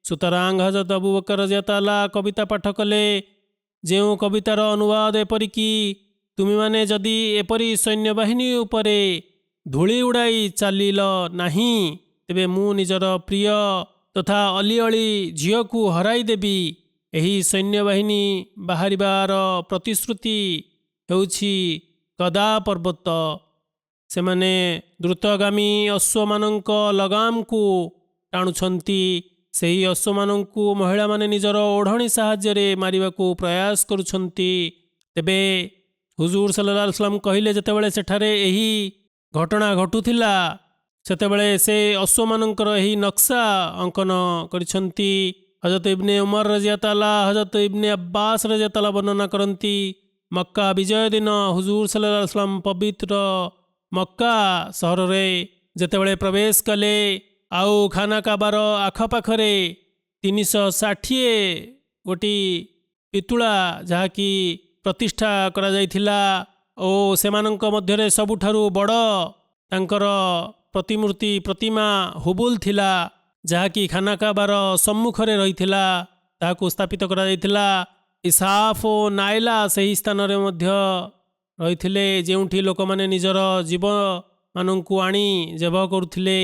ସୁତରାଂ ହଜରତ ଅବୁ ବକର ରଜିୟଲ୍ଲାହୁ କବିତା ପାଠ କଲେ, ଯେଉଁ କବିତାର ଅନୁବାଦ ଏପରିକି, ତୁମେମାନେ ଯଦି ଏପରି ସୈନ୍ୟବାହିନୀ ଉପରେ ଧୂଳି ଉଡ଼ାଇ ଚାଲିଲ ନାହିଁ, ତେବେ ମୁଁ ନିଜର ପ୍ରିୟ ତଥା ଅଲିଅଳି ଝିଅକୁ ହରାଇ ଦେବି। ଏହି ସୈନ୍ୟବାହିନୀ ବାହାରିବାର ପ୍ରତିଶ୍ରୁତି ହେଉଛି କଦା ପର୍ବତ। ସେମାନେ ଦ୍ରୁତଗାମୀ ଅଶ୍ୱମାନଙ୍କ ଲଗାମକୁ ଟାଣୁଛନ୍ତି। ସେହି ଅଶ୍ୱମାନଙ୍କୁ ମହିଳାମାନେ ନିଜର ଓଢ଼ଣୀ ସାହାଯ୍ୟରେ ମାରିବାକୁ ପ୍ରୟାସ କରୁଛନ୍ତି। ତେବେ ହୁଜୁର ସല്ലଲ୍ଲାହୁ ଆଲୈହି ವସଲ୍ଲମ କହିଲେ, ଯେତେବେଳେ ସେଠାରେ ଏହି ଘଟଣା ଘଟୁଥିଲା, ସେତେବେଳେ ସେ ଅଶ୍ୱମାନଙ୍କର ଏହି ନକ୍ସା ଅଙ୍କନ କରିଛନ୍ତି। ହଜରତ ଇବ୍ନେ ଉମର ରଜିୟଲ୍ଲାହୁ, ହଜରତ ଇବ୍ନେ ଅବ୍ବାସ ରଜିୟଲ୍ଲାହୁ ବର୍ଣ୍ଣନା କରନ୍ତି, ମକ୍କା ବିଜୟ ଦିନ ହୁଜୁର ସല്ലଲ୍ଲାହୁ ଆଲୈହି ವସଲ୍ଲମ ପବିତ୍ର ମକ୍କା ସହରରେ ଯେତେବେଳେ ପ୍ରବେଶ କଲେ, ଆଉ ଖାନା କାବାର ଆଖପାଖରେ 360 ଗୋଟି ପିତୁଳା ଯାହାକି ପ୍ରତିଷ୍ଠା କରାଯାଇଥିଲା ଓ ସେମାନଙ୍କ ମଧ୍ୟରେ ସବୁଠାରୁ ବଡ଼ ତାଙ୍କର ପ୍ରତିମୂର୍ତ୍ତି ପ୍ରତିମା ହୁବୁଲ ଥିଲା। ଯାହାକି ଖାନାକାବାର ସମ୍ମୁଖରେ ରହିଥିଲା ତାହାକୁ ସ୍ଥାପିତ କରାଯାଇଥିଲା। ଇସାଫ ଓ ନାଇଲା ସେହି ସ୍ଥାନରେ ମଧ୍ୟ ରହିଥିଲେ ଯେଉଁଠି ଲୋକମାନେ ନିଜର ଜୀବମାନଙ୍କୁ ଆଣି ଜେବ କରୁଥିଲେ।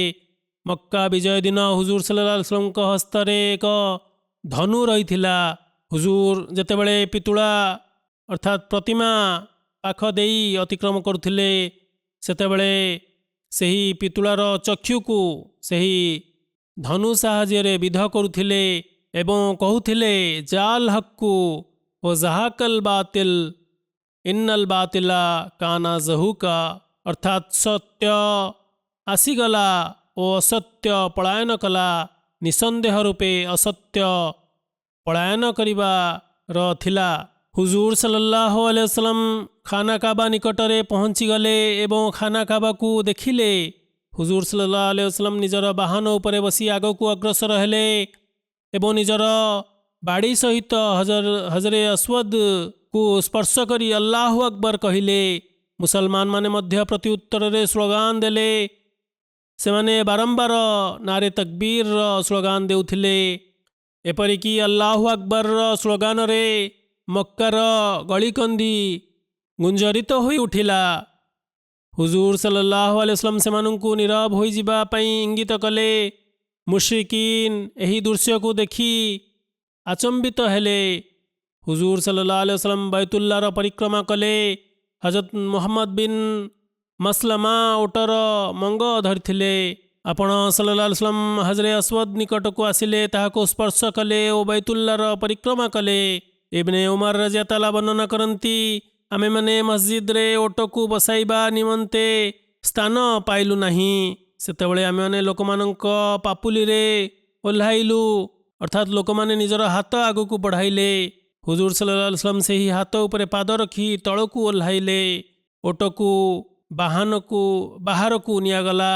ମକ୍କା ବିଜୟ ଦିନ ହୁଜୁର ସଲ୍ଲଲ୍ଲାହୁ ଆଲାଇହି वसल्लमଙ୍କ ହସ୍ତରେ ଏକ ଧନୁ ରହିଥିଲା। ହୁଜୁର ଯେତେବେଳେ ପିତୁଳା ଅର୍ଥାତ୍ ପ୍ରତିମା ପାଖ ଦେଇ ଅତିକ୍ରମ କରୁଥିଲେ ସେତେବେଳେ ସେହି ପିତୁଳାର ଚକ୍ଷୁକୁ ସେହି ଧନୁ ସାହାଯ୍ୟରେ ବିଧ କରୁଥିଲେ ଏବଂ କହୁଥିଲେ ଜାଲ୍ ହକ୍କୁ ଓ ଜାହାକଲ୍ ବାତିଲ ଇନ୍ନଲ ବାତିଲା କାନା ଜହୁକା, ଅର୍ଥାତ୍ ସତ୍ୟ ଆସିଗଲା ଓ ଅସତ୍ୟ ପଳାୟନ କଲା। ନିଃସନ୍ଦେହ ରୂପେ ଅସତ୍ୟ ପଳାୟନ କରିବାର ଥିଲା। ହୁଜୁର ସଲ୍ଲଲ୍ଲାହୁ ଆଲାଇହି वसल्लम ଖାନା କାବା ନିକଟରେ ପହଞ୍ଚିଗଲେ ଏବଂ ଖାନା କାବାକୁ ଦେଖିଲେ। ହୁଜୁର ସଲ୍ଲଲ୍ଲାହୁ ଆଲାଇହି वसल्लम ନିଜର ବାହନ ଉପରେ ବସି ଆଗକୁ ଅଗ୍ରସର ହେଲେ ଏବଂ ନିଜର ବାଡ଼ି ସହିତ ହଜରେ ଅସ୍ୱଦକୁ ସ୍ପର୍ଶ କରି ଅଲ୍ଲାହୁ ଅକ୍ବର କହିଲେ। ମୁସଲମାନମାନେ ମଧ୍ୟ ପ୍ରତି ଉତ୍ତରରେ ସ୍ଲୋଗାନ ଦେଲେ। ସେମାନେ ବାରମ୍ବାର ନାରେ ତକବୀରର ସ୍ଲୋଗାନ ଦେଉଥିଲେ। ଏପରିକି ଅଲ୍ଲାହୁ ଅକ୍ବରର ସ୍ଲୋଗାନରେ ମକ୍କାର ଗଳିକନ୍ଦି ଗୁଞ୍ଜରିତ ହୋଇ ଉଠିଲା। ହୁଜୁର ସଲ୍ଲଲ୍ଲାହୁ ଆଲାଇହି वसल्लम ସେମାନଙ୍କୁ ନୀରବ ହୋଇଯିବା ପାଇଁ ଇଙ୍ଗିତ କଲେ। ମୁଶ୍ରିକିନ୍ ଏହି ଦୃଶ୍ୟକୁ ଦେଖି ଆଚମ୍ବିତ ହେଲେ। ହୁଜୁର ସଲ୍ଲଲ୍ଲାହୁ ଆଲାଇହି वसल्लम ବୈତୁଲ୍ଲାହର ପରିକ୍ରମା କଲେ। ହଜରତ ମୁହମ୍ମଦ ବିନ୍ ମସଲମା ଓଟର ମଙ୍ଗ ଧରିଥିଲେ। ଆପଣ ସଲ୍ଲଲ୍ଲାହୁ ଆଲାଇହି वसल्लम ହଜରେ ଅସ୍ୱଦ ନିକଟକୁ ଆସିଲେ, ତାହାକୁ ସ୍ପର୍ଶ କଲେ ଓ ବୈତୁଲ୍ଲାହର ପରିକ୍ରମା କଲେ। ଇବ୍ନେ ଉମର ରାଦିୟାଲ୍ଲାହୁ ବର୍ଣ୍ଣନା କରନ୍ତି, ଆମେମାନେ ମସଜିଦରେ ଓଟକୁ ବସାଇବା ନିମନ୍ତେ ସ୍ଥାନ ପାଇଲୁ ନାହିଁ। ସେତେବେଳେ ଆମେମାନେ ଲୋକମାନଙ୍କ ପାପୁଲିରେ ଓହ୍ଲାଇଲୁ, ଅର୍ଥାତ୍ ଲୋକମାନେ ନିଜର ହାତ ଆଗକୁ ବଢ଼ାଇଲେ। ହୁଜୁର ସଲ୍ଲଲ୍ଲାହୁ ଆଲାଇହି वसल्लम ସେହି ହାତ ଉପରେ ପାଦ ରଖି ତଳକୁ ଓହ୍ଲାଇଲେ। ଓଟକୁ ବାହାରକୁ ନିଆଗଲା।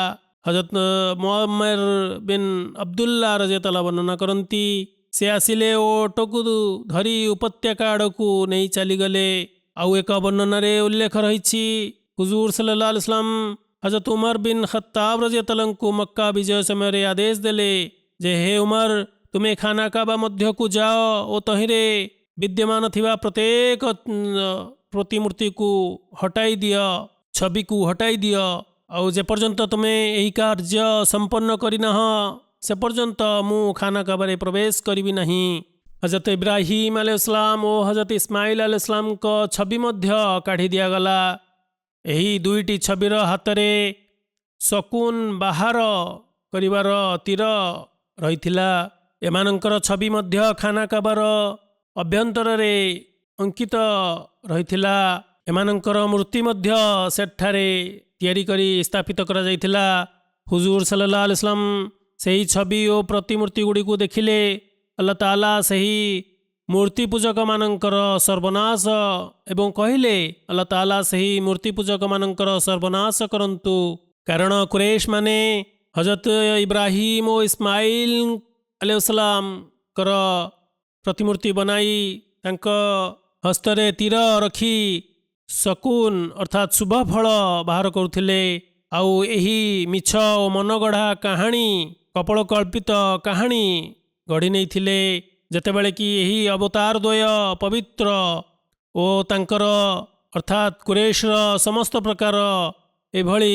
ହଜରତ ମୁଆମ୍ମର ବିନ୍ ଅବଦୁଲ୍ଲା ରାଦିୟାଲ୍ଲାହୁ ବର୍ଣ୍ଣନା କରନ୍ତି, ସେ ଆସିଲେ ଓ ଓଟକୁ ଧରି ଉପତ୍ୟକା ଆଡ଼କୁ ନେଇ ଚାଲିଗଲେ। ଆଉ ଏକ ବର୍ଣ୍ଣନାରେ ଉଲ୍ଲେଖ ରହିଛି, ହୁଜୁର ସଲ୍ଲଲ୍ଲାହୁ ଆଲାଇହି वसल्लम ହଜରତ ଉମର ବିନ୍ ଖତ୍ତାବ ରାଦିୟାଲ୍ଲାହୁଙ୍କୁ ମକ୍କା ବିଜୟ ସମୟରେ ଆଦେଶ ଦେଲେ ଯେ ହେ ଉମର, ତୁମେ ଖାନା କାବା ମଧ୍ୟକୁ ଯାଅ ଓ ତହିଁରେ ବିଦ୍ୟମାନ ଥିବା ପ୍ରତ୍ୟେକ ପ୍ରତିମୂର୍ତ୍ତିକୁ ହଟାଇ ଦିଅ, ଛବିକୁ ହଟାଇ ଦିଅ। ଆଉ ଯେପର୍ଯ୍ୟନ୍ତ ତୁମେ ଏହି କାର୍ଯ୍ୟ ସମ୍ପନ୍ନ କରିନାହଁ ସେପର୍ଯ୍ୟନ୍ତ ମୁଁ ଖାନା କାବାରେ ପ୍ରବେଶ କରିବି ନାହିଁ। ହଜରତ ଇବ୍ରାହିମ ଆଲାଇହିସଲାମ ଓ ହଜରତ ଇସ୍ମାଇଲ ଆଲାଇହିସଲାମଙ୍କ ଛବି ମଧ୍ୟ କାଢ଼ି ଦିଆଗଲା। ଏହି ଦୁଇଟି ଛବିର ହାତରେ ଶକୁନ ବାହାର କରିବାର ତୀର ରହିଥିଲା। ଏମାନଙ୍କର ଛବି ମଧ୍ୟ ଖାନା କାବାର ଅଭ୍ୟନ୍ତରରେ ଅଙ୍କିତ ରହିଥିଲା। ଏମାନଙ୍କର ମୂର୍ତ୍ତି ମଧ୍ୟ ସେଠାରେ ତିଆରି କରି ସ୍ଥାପିତ କରାଯାଇଥିଲା। ହୁଜୁର ସଲ୍ଲଲ୍ଲାହୁ ଆଲାଇହି वसल्लम ସେହି ଛବି ଓ ପ୍ରତିମୂର୍ତ୍ତି ଗୁଡ଼ିକୁ ଦେଖିଲେ। ଆଲ୍ଲାହ ତାଆଲା ସେହି ମୂର୍ତ୍ତି ପୂଜକମାନଙ୍କର ସର୍ବନାଶ ଏବଂ କହିଲେ, ଆଲ୍ଲାହ ତାଆଲା ସେହି ମୂର୍ତ୍ତି ପୂଜକମାନଙ୍କର ସର୍ବନାଶ କରନ୍ତୁ, କାରଣ କୁରେଶ ମାନେ ହଜରତ ଇବ୍ରାହିମ ଓ ଇସ୍ମାଇଲ ଆଲାଇହିସଲାମଙ୍କର ପ୍ରତିମୂର୍ତ୍ତି ବନାଇ ତାଙ୍କ ହସ୍ତରେ ତୀର ରଖି ଶକୁନ ଅର୍ଥାତ୍ ଶୁଭ ଫଳ ବାହାର କରୁଥିଲେ। ଆଉ ଏହି ମିଛ ଓ ମନଗଢ଼ା କାହାଣୀ, କପୋଳକଳ୍ପିତ କାହାଣୀ ଗଢ଼ି ନେଇଥିଲେ। ଯେତେବେଳେ କି ଏହି ଅବତାର ଦ୍ୱୟ ପବିତ୍ର ଓ ତାଙ୍କର ଅର୍ଥାତ୍ କୁରେଶର ସମସ୍ତ ପ୍ରକାର ଏଭଳି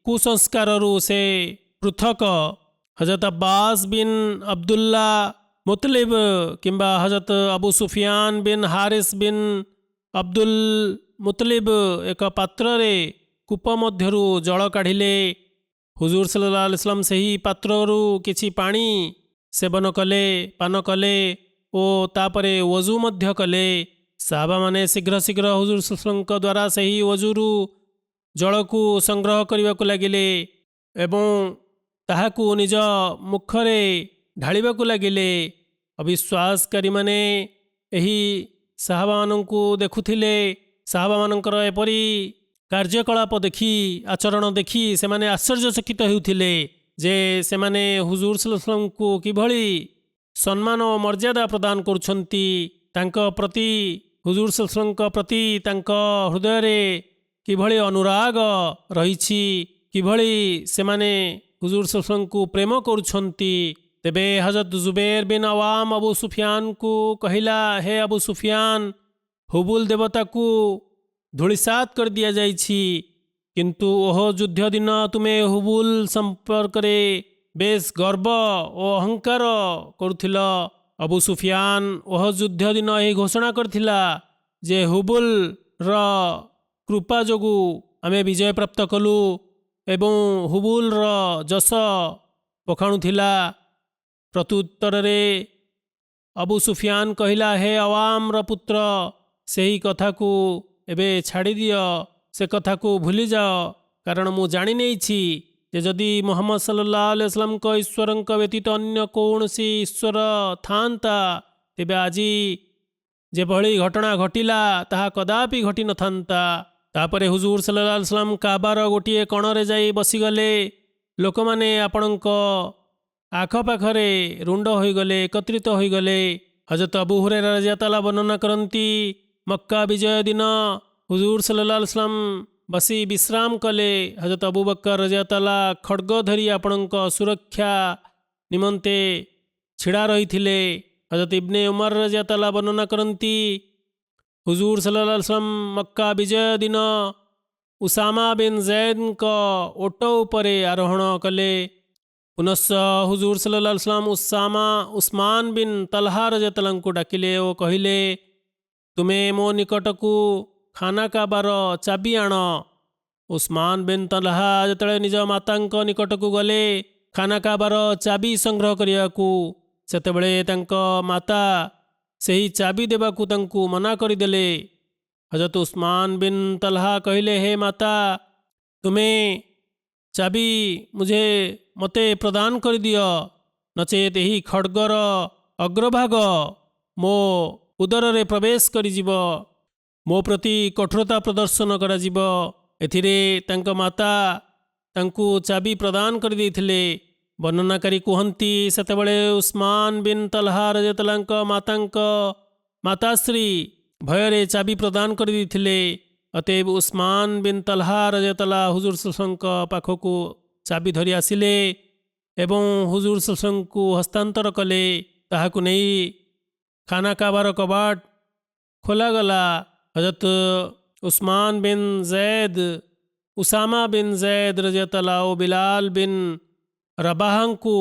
କୁସଂସ୍କାରରୁ ସେ ପୃଥକ। ହଜରତ ଆବ୍ବାସ ବିନ୍ ଅବଦୁଲ୍ଲା ମୁତଲିବ କିମ୍ବା ହଜରତ ଅବୁ Sufian bin Harris bin Abdul ମୁତଲିବ ଏକ ପାତ୍ରରେ କୂପ ମଧ୍ୟରୁ ଜଳ କାଢ଼ିଲେ। ହୁଜୁର ସଲ୍ଲଲ୍ଲାହୁ ଆଲାଇହି वसल्लम ସେହି ପାତ୍ରରୁ କିଛି ପାଣି ସେବନ କଲେ, ପାନ କଲେ ଓ ତାପରେ ୱଜୁ ମଧ୍ୟ କଲେ। ସାହାବାମାନେ ଶୀଘ୍ର ଶୀଘ୍ର ହୁଜୁର ସଲ୍ଲଲ୍ଲାହୁଙ୍କ ଦ୍ୱାରା ସେହି ୱଜୁରୁ ଜଳକୁ ସଂଗ୍ରହ କରିବାକୁ ଲାଗିଲେ ଏବଂ ତାହାକୁ ନିଜ ମୁଖରେ ଢାଳିବାକୁ ଲାଗିଲେ। ଅବିଶ୍ୱାସକାରୀମାନେ ଏହି ସାହାବାମାନଙ୍କୁ ଦେଖୁଥିଲେ। ସାହାବାମାନଙ୍କର ଏପରି କାର୍ଯ୍ୟକଳାପ ଦେଖି, ଆଚରଣ ଦେଖି ସେମାନେ ଆଶ୍ଚର୍ଯ୍ୟଚକିତ ହେଉଥିଲେ ଯେ ସେମାନେ ହୁଜୁର ସଲ୍ଲଲ୍ଲାହୁଙ୍କୁ କିଭଳି ସମ୍ମାନ ଓ ମର୍ଯ୍ୟାଦା ପ୍ରଦାନ କରୁଛନ୍ତି। ତାଙ୍କ ପ୍ରତି, ହୁଜୁର ସଲ୍ଲଲ୍ଲାହୁଙ୍କ ପ୍ରତି ତାଙ୍କ ହୃଦୟରେ କିଭଳି ଅନୁରାଗ ରହିଛି, କିଭଳି ସେମାନେ ହୁଜୁର ସଲ୍ଲଲ୍ଲାହୁଙ୍କୁ ପ୍ରେମ କରୁଛନ୍ତି ତେବେ ହଜରତ ଜୁବେର ବିନ୍ ଆୱାମ ଅବୁ ସୁଫିଆନକୁ କହିଲା, ହେ ଅବୁ ସୁଫିଆନ, ହୁବୁଲ ଦେବତାକୁ ଧୂଳିସାତ କରିଦିଆଯାଇଛି, କିନ୍ତୁ ଓହ ଯୁଦ୍ଧ ଦିନ ତୁମେ ହୁବୁଲ ସମ୍ପର୍କରେ ବେଶ ଗର୍ବ ଓ ଅହଙ୍କାର କରୁଥିଲ। ଅବୁ ସୁଫିଆନ ଓହ ଯୁଦ୍ଧ ଦିନ ଏହି ଘୋଷଣା କରିଥିଲା ଯେ ହୁବୁଲର କୃପା ଯୋଗୁଁ ଆମେ ବିଜୟ ପ୍ରାପ୍ତ କଲୁ ଏବଂ ହୁବୁଲର ଯଶ ପଖାଣୁଥିଲା। ପ୍ରତ୍ୟୁତ୍ତରରେ ଅବୁ ସୁଫିଆନ କହିଲା, ହେ ଆୱାମର ପୁତ୍ର, ସେହି କଥାକୁ ଏବେ ଛାଡ଼ିଦିଅ, ସେ କଥାକୁ ଭୁଲିଯାଅ, କାରଣ ମୁଁ ଜାଣିନେଇଛି ଯେ ଯଦି ମୁହମ୍ମଦ ସଲ୍ଲଲ୍ଲାହୁ ଆଲାଇହି वसल्लमଙ୍କ ଈଶ୍ୱରଙ୍କ ବ୍ୟତୀତ ଅନ୍ୟ କୌଣସି ଈଶ୍ୱର ଥାନ୍ତା, ତେବେ ଆଜି ଯେଭଳି ଘଟଣା ଘଟିଲା ତାହା କଦାପି ଘଟିନଥାନ୍ତା। ତାପରେ ହୁଜୁର ସଲ୍ଲଲ୍ଲାହୁ ଆଲାଇହି वसल्लम କାବାର ଗୋଟିଏ କଣରେ ଯାଇ ବସିଗଲେ। ଲୋକମାନେ ଆପଣଙ୍କ ଆଖପାଖରେ ରୁଣ୍ଡ ହୋଇଗଲେ, ଏକତ୍ରିତ ହୋଇଗଲେ। ହଜରତ ଅବୁ ହୁରୈରା ରାଦିୟାଲ୍ଲାହୁ ବର୍ଣ୍ଣନା କରନ୍ତି, ମକ୍କା ବିଜୟ ଦିନ ହୁଜୁର ସଲ୍ଲଲ୍ଲାହୁ ଆଲାଇହି वसल्लम ବସି ବିଶ୍ରାମ କଲେ। ହଜରତ ଅବୁ ବକର ରାଦିୟାଲ୍ଲାହୁ ଖଡ୍ଗ ଧରି ଆପଣଙ୍କ ସୁରକ୍ଷା ନିମନ୍ତେ ଛିଡ଼ା ରହିଥିଲେ। ହଜରତ ଇବ୍ନେ ଉମର ରାଦିୟାଲ୍ଲାହୁ ବର୍ଣ୍ଣନା କରନ୍ତି, ହୁଜୁର ସଲ୍ଲଲ୍ଲାହୁ ଆଲାଇହି वसल्लम ମକ୍କା ବିଜୟ ଦିନ ଉସାମା ବିନ୍ ଜୈଦଙ୍କ ଓଟ ଉପରେ ଆରୋହଣ କଲେ। ପୁନଶ୍ଚ ହୁଜୁର ସଲ୍ଲଲ୍ଲାହୁ ଆଲାଇହି वसल्लम ଉସ୍ମାନ ବିନ୍ ତଲହା ରାଦିୟାଲ୍ଲାହୁଙ୍କୁ ଡାକିଲେ ଓ କହିଲେ, ତୁମେ ମୋ ନିକଟକୁ ଖାନା କାବାର ଚାବି ଆଣ। ଉସ୍ମାନ ବିନ୍ ତଲହା ଯେତେବେଳେ ନିଜ ମାତାଙ୍କ ନିକଟକୁ ଗଲେ ଖାନା କାବାର ଚାବି ସଂଗ୍ରହ କରିବାକୁ, ସେତେବେଳେ ତାଙ୍କ ମାତା ସେହି ଚାବି ଦେବାକୁ ତାଙ୍କୁ ମନା କରିଦେଲେ। ହଜରତ ଉସ୍ମାନ ବିନ୍ ତଲହା କହିଲେ, ହେ ମାତା, ତୁମେ ଚାବି ମୋତେ ପ୍ରଦାନ କରିଦିଅ, ନଚେତ୍ ଏହି ଖଡ୍ଗର ଅଗ୍ରଭାଗ ମୋ ଉଦରରେ ପ୍ରବେଶ କରିଯିବ, ମୋ ପ୍ରତି କଠୋରତା ପ୍ରଦର୍ଶନ କରାଯିବ। ଏଥିରେ ତାଙ୍କ ମାତା ତାଙ୍କୁ ଚାବି ପ୍ରଦାନ କରିଦେଇଥିଲେ। ବର୍ଣ୍ଣନାକାରୀ କୁହନ୍ତି, ସେତେବେଳେ ଉସ୍ମାନ ବିନ୍ ତଲହା ରାଦିୟାଲ୍ଲାହୁଙ୍କ ମାତାଙ୍କ ମାତାଶ୍ରୀ ଭୟରେ ଚାବି ପ୍ରଦାନ କରିଦେଇଥିଲେ। ଅତଏବ ଉସ୍ମାନ ବିନ୍ ତଲହା ରାଦିୟାଲ୍ଲାହୁ ହୁଜୁର ସଲ୍ଲଲ୍ଲାହୁଙ୍କ ପାଖକୁ ଚାବି ଧରି ଆସିଲେ ଏବଂ ହୁଜୁର ସଲ୍ଲଲ୍ଲାହୁଙ୍କୁ ହସ୍ତାନ୍ତର କଲେ। ତାହାକୁ ନେଇ ଖାନା କାବାର କବାଟ ଖୋଲାଗଲା। ହଜରତ Usman bin Zaid, Usama bin Zaid ରାଦିୟାଲ୍ଲାହୁ ବିଲାଲ ବିନ୍ ରବାହାଙ୍କୁ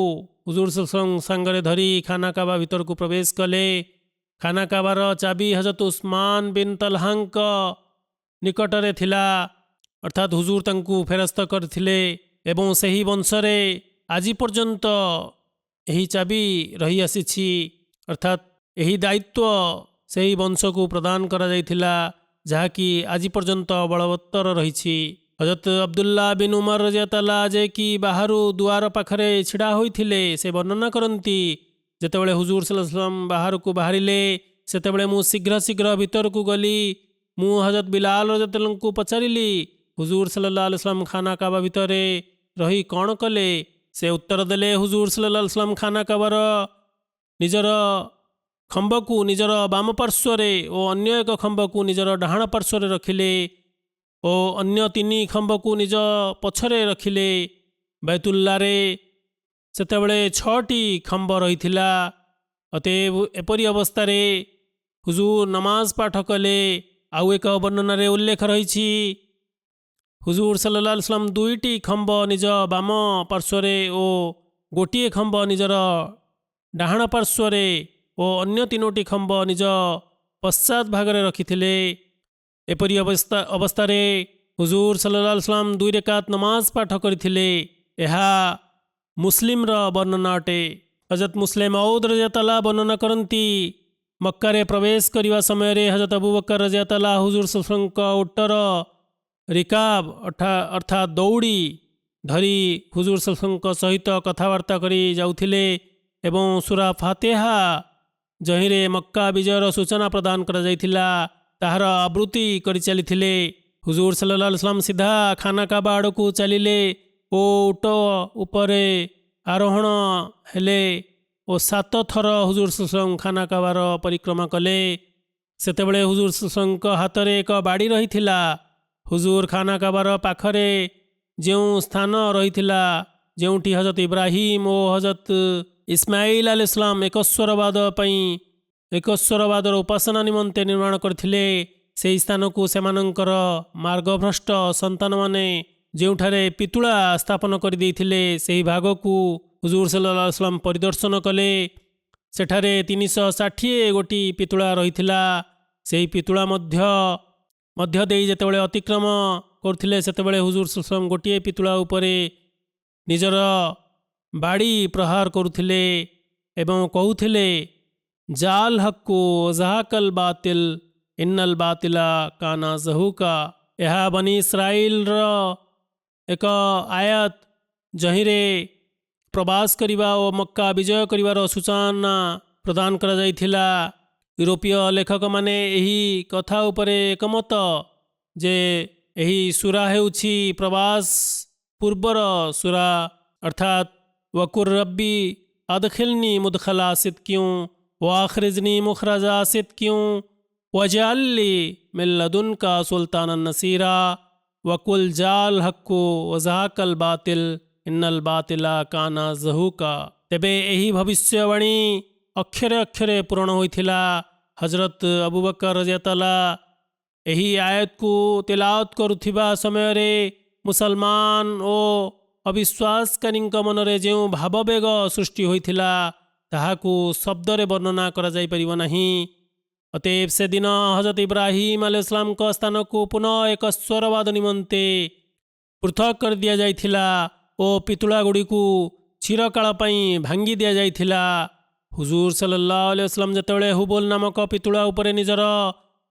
ହୁଜୁର ସଲ୍ଲଲ୍ଲାହୁ ସାଙ୍ଗରେ ଧରି ଖାନା କାବା ଭିତରକୁ ପ୍ରବେଶ କଲେ। ଖାନା କାବାର ଚାବି ହଜରତ ଉସ୍ମାନ ବିନ୍ ତଲହାଙ୍କ ନିକଟରେ ଥିଲା, ଅର୍ଥାତ୍ ହୁଜୁର ତାଙ୍କୁ ଫେରସ୍ତ କରିଥିଲେ ଏବଂ ସେହି ବଂଶରେ ଆଜି ପର୍ଯ୍ୟନ୍ତ ଏହି ଚାବି ରହିଆସିଛି, ଅର୍ଥାତ୍ ଏହି ଦାୟିତ୍ୱ ସେହି ବଂଶକୁ ପ୍ରଦାନ କରାଯାଇଥିଲା, ଯାହାକି ଆଜି ପର୍ଯ୍ୟନ୍ତ ବଳବତ୍ତର ରହିଛି। ହଜରତ ଅବଦୁଲ୍ଲା ବିନ୍ ଉମର ରାଦିୟାଲ୍ଲାହୁ ଯେ କି ବାହାରୁ ଦୁଆର ପାଖରେ ଛିଡ଼ା ହୋଇଥିଲେ, ସେ ବର୍ଣ୍ଣନା କରନ୍ତି, ଯେତେବେଳେ ହୁଜୁର ସଲ୍ଲଲ୍ଲାହୁ ଆଲାଇହି वसल्लम ବାହାରକୁ ବାହାରିଲେ, ସେତେବେଳେ ମୁଁ ଶୀଘ୍ର ଶୀଘ୍ର ଭିତରକୁ ଗଲି। ମୁଁ ହଜରତ ବିଲାଲ ରାଦିୟାଲ୍ଲାହୁଙ୍କୁ ପଚାରିଲି, ହୁଜୁର ସଲ୍ଲଲ୍ଲାହୁ ଆଲାଇହି वसल्लम ଖାନା କାବା ଭିତରେ ରହି କ'ଣ କଲେ? ସେ ଉତ୍ତର ଦେଲେ, ହୁଜୁର ସଲ୍ଲଲ୍ଲାହୁ ଆଲାଇହି वसल्लम ଖାନା କାବାର ନିଜର ଖମ୍ବକୁ ନିଜର ବାମ ପାର୍ଶ୍ୱରେ ଓ ଅନ୍ୟ ଏକ ଖମ୍ବକୁ ନିଜର ଡାହାଣ ପାର୍ଶ୍ୱରେ ରଖିଲେ ଓ ଅନ୍ୟ 3 ଖମ୍ବକୁ ନିଜ ପଛରେ ରଖିଲେ। ବୈତୁଲ୍ଲାରେ ସେତେବେଳେ 6ଟି ଖମ୍ବ ରହିଥିଲା। ଅତଏବ ଏପରି ଅବସ୍ଥାରେ ହୁଜୁର ନମାଜ ପାଠ କଲେ। ଆଉ ଏକ ବର୍ଣ୍ଣନାରେ ଉଲ୍ଲେଖ ରହିଛି, ହୁଜୁର ସଲ୍ଲଲ୍ଲାହୁ ଆଲାଇହି वसल्लम 2ଟି ଖମ୍ବ ନିଜ ବାମ ପାର୍ଶ୍ୱରେ ଓ ଗୋଟିଏ ଖମ୍ବ ନିଜର ଡାହାଣ ପାର୍ଶ୍ୱରେ ଓ ଅନ୍ୟ 3ଟି ଖମ୍ବ ନିଜ ପଶ୍ଚାତ ଭାଗରେ ରଖିଥିଲେ। ଏପରି ଅବସ୍ଥାରେ ହୁଜୁର ସଲ୍ଲଲ୍ଲାହୁ ଆଲାଇହି वसल्लम 2 ରେକାତ ନମାଜ ପାଠ କରିଥିଲେ। ଏହା ମୁସଲିମର ବର୍ଣ୍ଣନା ଅଟେ। ହଜରତ ମୁସଲିମ ମଉଦ ରାଦିୟାଲ୍ଲାହୁ ବର୍ଣ୍ଣନା କରନ୍ତି, ମକ୍କାରେ ପ୍ରବେଶ କରିବା ସମୟରେ ହଜରତ ଅବୁ ବକର ରାଦିୟାଲ୍ଲାହୁ ହୁଜୁର ସଲ୍ଲଲ୍ଲାହୁଙ୍କ ଓଟର ରିକାବ ଅର୍ଥାତ୍ ଦୌଡ଼ି ଧରି ହୁଜୁର ସଲ୍ଲଲ୍ଲାହୁଙ୍କ ସହିତ କଥାବାର୍ତ୍ତା କରି ଯାଉଥିଲେ ଏବଂ ସୂରା ଫାତିହା, ଯହିଁରେ ମକ୍କା ବିଜୟର ସୂଚନା ପ୍ରଦାନ କରାଯାଇଥିଲା, ତାହାର ଆବୃତ୍ତି କରି ଚାଲିଥିଲେ। ହୁଜୁର ସଲ୍ଲଲ୍ଲାହୁ ଆଲାଇହି वसल्लम ସିଧା ଖାନା କାବା ଆଡ଼କୁ ଚାଲିଲେ ଓ ଓଟ ଉପରେ ଆରୋହଣ ହେଲେ ଓ 7 ଥର ହୁଜୁର ସଲ୍ଲଲ୍ଲାହୁ ଖାନା କାବାର ପରିକ୍ରମା କଲେ। ସେତେବେଳେ ହୁଜୁର ସଲ୍ଲଲ୍ଲାହୁଙ୍କ ହାତରେ ଏକ ବାଡ଼ି ରହିଥିଲା। ହୁଜୁର ଖାନା କାବାର ପାଖରେ ଯେଉଁ ସ୍ଥାନ ରହିଥିଲା, ଯେଉଁଠି ହଜରତ ଇବ୍ରାହିମ ଓ ହଜରତ ଇସ୍ମାଇଲ ଆଲ ଇସଲାମ ଏକସ୍ୱରବାଦର ଉପାସନା ନିମନ୍ତେ ନିର୍ମାଣ କରିଥିଲେ, ସେହି ସ୍ଥାନକୁ ସେମାନଙ୍କର ମାର୍ଗଭ୍ରଷ୍ଟ ସନ୍ତାନମାନେ ଯେଉଁଠାରେ ପିତୁଳା ସ୍ଥାପନ କରିଦେଇଥିଲେ ସେହି ଭାଗକୁ ହୁଜୁର ସଲ୍ଲଲ୍ଲାହୁ ଆଲୈହି वसल्लम ପରିଦର୍ଶନ କଲେ। ସେଠାରେ 360 ଗୋଟି ପିତୁଳା ରହିଥିଲା। ସେହି ପିତୁଳା ମଧ୍ୟ ଦେଇ ଯେତେବେଳେ ଅତିକ୍ରମ କରୁଥିଲେ ସେତେବେଳେ ହୁଜୁର ସଲ୍ଲଲ୍ଲାହୁ ଆଲୈହି वसल्लम ଗୋଟିଏ ପିତୁଳା ଉପରେ ନିଜର ବାଡ଼ି ପ୍ରହାର କରୁଥିଲେ ଏବଂ କହୁଥିଲେ, ଜାଲ ହକ୍କୁ ଜାହାକଲ ବାତିଲ ଇନ୍ନଲ ବାତିଲା କାନା ଜହୁକା। ଏହା ବନି ଇସ୍ରାଇଲର ଏକ ଆୟାତ ଯହିଁରେ ପ୍ରବାସ କରିବା ଓ ମକ୍କା ବିଜୟ କରିବାର ସୂଚନା ପ୍ରଦାନ କରାଯାଇଥିଲା। ୟୁରୋପୀୟ ଲେଖକମାନେ ଏହି କଥା ଉପରେ ଏକମତ ଯେ ଏହି ସୂରା ହେଉଛି ପ୍ରବାସ ପୂର୍ବର ସୂରା, ଅର୍ଥାତ୍ वकुर रब्बी अदखिलनी मुदखला सिद्कियों व आखरिजनी मुखरजा सिद्कियों वजाली मिल्लदुन का सुल्तान नसीरा वकुल जाल हक्कु वजाकल बातिल इन्नल बातिला काना जहूका। तेबे यही भविष्यवाणी अक्षरे अक्षरे पूर्ण होइथिला। हजरत अबू बकर रज़ियल्लाहु यही आयत को तिलावत करुथिबा समय रे मुसलमान ओ अविश्वासकारीଙ୍କ ମନରେ ଯେଉଁ ଭାବବେଗ ସୃଷ୍ଟି ହୋଇଥିଲା ତାହାକୁ ଶବ୍ଦରେ ବର୍ଣ୍ଣନା କରାଯାଇପାରିବ ନାହିଁ। ଅତଏବ ସେଦିନ ହଜରତ ଇବ୍ରାହିମ ଆଲାଇହିସଲାମଙ୍କ ସ୍ଥାନକୁ ପୁନଃ ଏକ ସ୍ୱରବାଦ ନିମନ୍ତେ ପୃଥକ କରିଦିଆଯାଇଥିଲା ଓ ପିତୁଳାଗୁଡ଼ିକୁ ଚିରକାଳ ପାଇଁ ଭାଙ୍ଗି ଦିଆଯାଇଥିଲା। ହୁଜୁର ସଲ୍ଲଲ୍ଲାହୁ ଆଲୈହି वसल्लम ଯେତେବେଳେ ହୁବୁଲ ନାମକ ପିତୁଳା ଉପରେ ନିଜର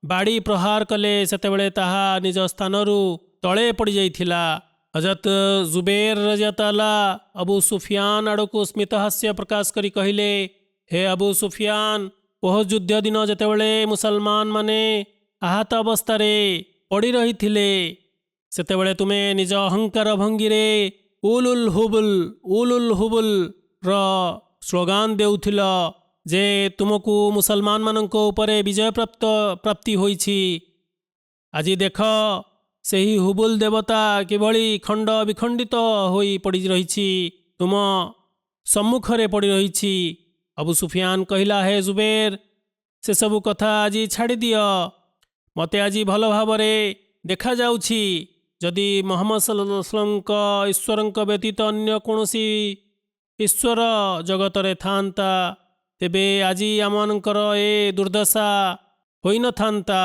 ବାଡ଼ି ପ୍ରହାର କଲେ ସେତେବେଳେ ତାହା ନିଜ ସ୍ଥାନରୁ ତଳେ ପଡ଼ିଯାଇଥିଲା। हजरत जुबैर रज़ियल्लाहु अबू सुफियान आड़क स्मित हास्य प्रकाश करी कहले, हे अबू सुफियान, ओह युद्ध दिन जेतेबेले मुसलमान माने आहत अवस्था पड़ी रही थिले सेतेबेले तुमे निज अहंकार भंगीरे उलुल हुबुल र स्लोगान देउथिल जे तुमको मुसलमान मानक उपरे विजय प्राप्ति होइछि। आज देख ସେହି ହୁବୁଲ ଦେବତା କିଭଳି ଖଣ୍ଡ ବିଖଣ୍ଡିତ ହୋଇ ପଡ଼ି ରହିଛି, ତୁମ ସମ୍ମୁଖରେ ପଡ଼ି ରହିଛି। ଅବୁ ସୁଫିଆନ କହିଲା, ହେ ଜୁବେର, ସେସବୁ କଥା ଆଜି ଛାଡ଼ିଦିଅ। ମୋତେ ଆଜି ଭଲ ଭାବରେ ଦେଖାଯାଉଛି ଯଦି ମୁହମ୍ମଦ ସଲ୍ଲଲ୍ଲାହୁ ଆଲୈହି वसल्लमଙ୍କ ଈଶ୍ୱରଙ୍କ ବ୍ୟତୀତ ଅନ୍ୟ କୌଣସି ଈଶ୍ୱର ଜଗତରେ ଥାନ୍ତା ତେବେ ଆଜି ଆମମାନଙ୍କର ଏ ଦୁର୍ଦ୍ଦଶା ହୋଇନଥାନ୍ତା।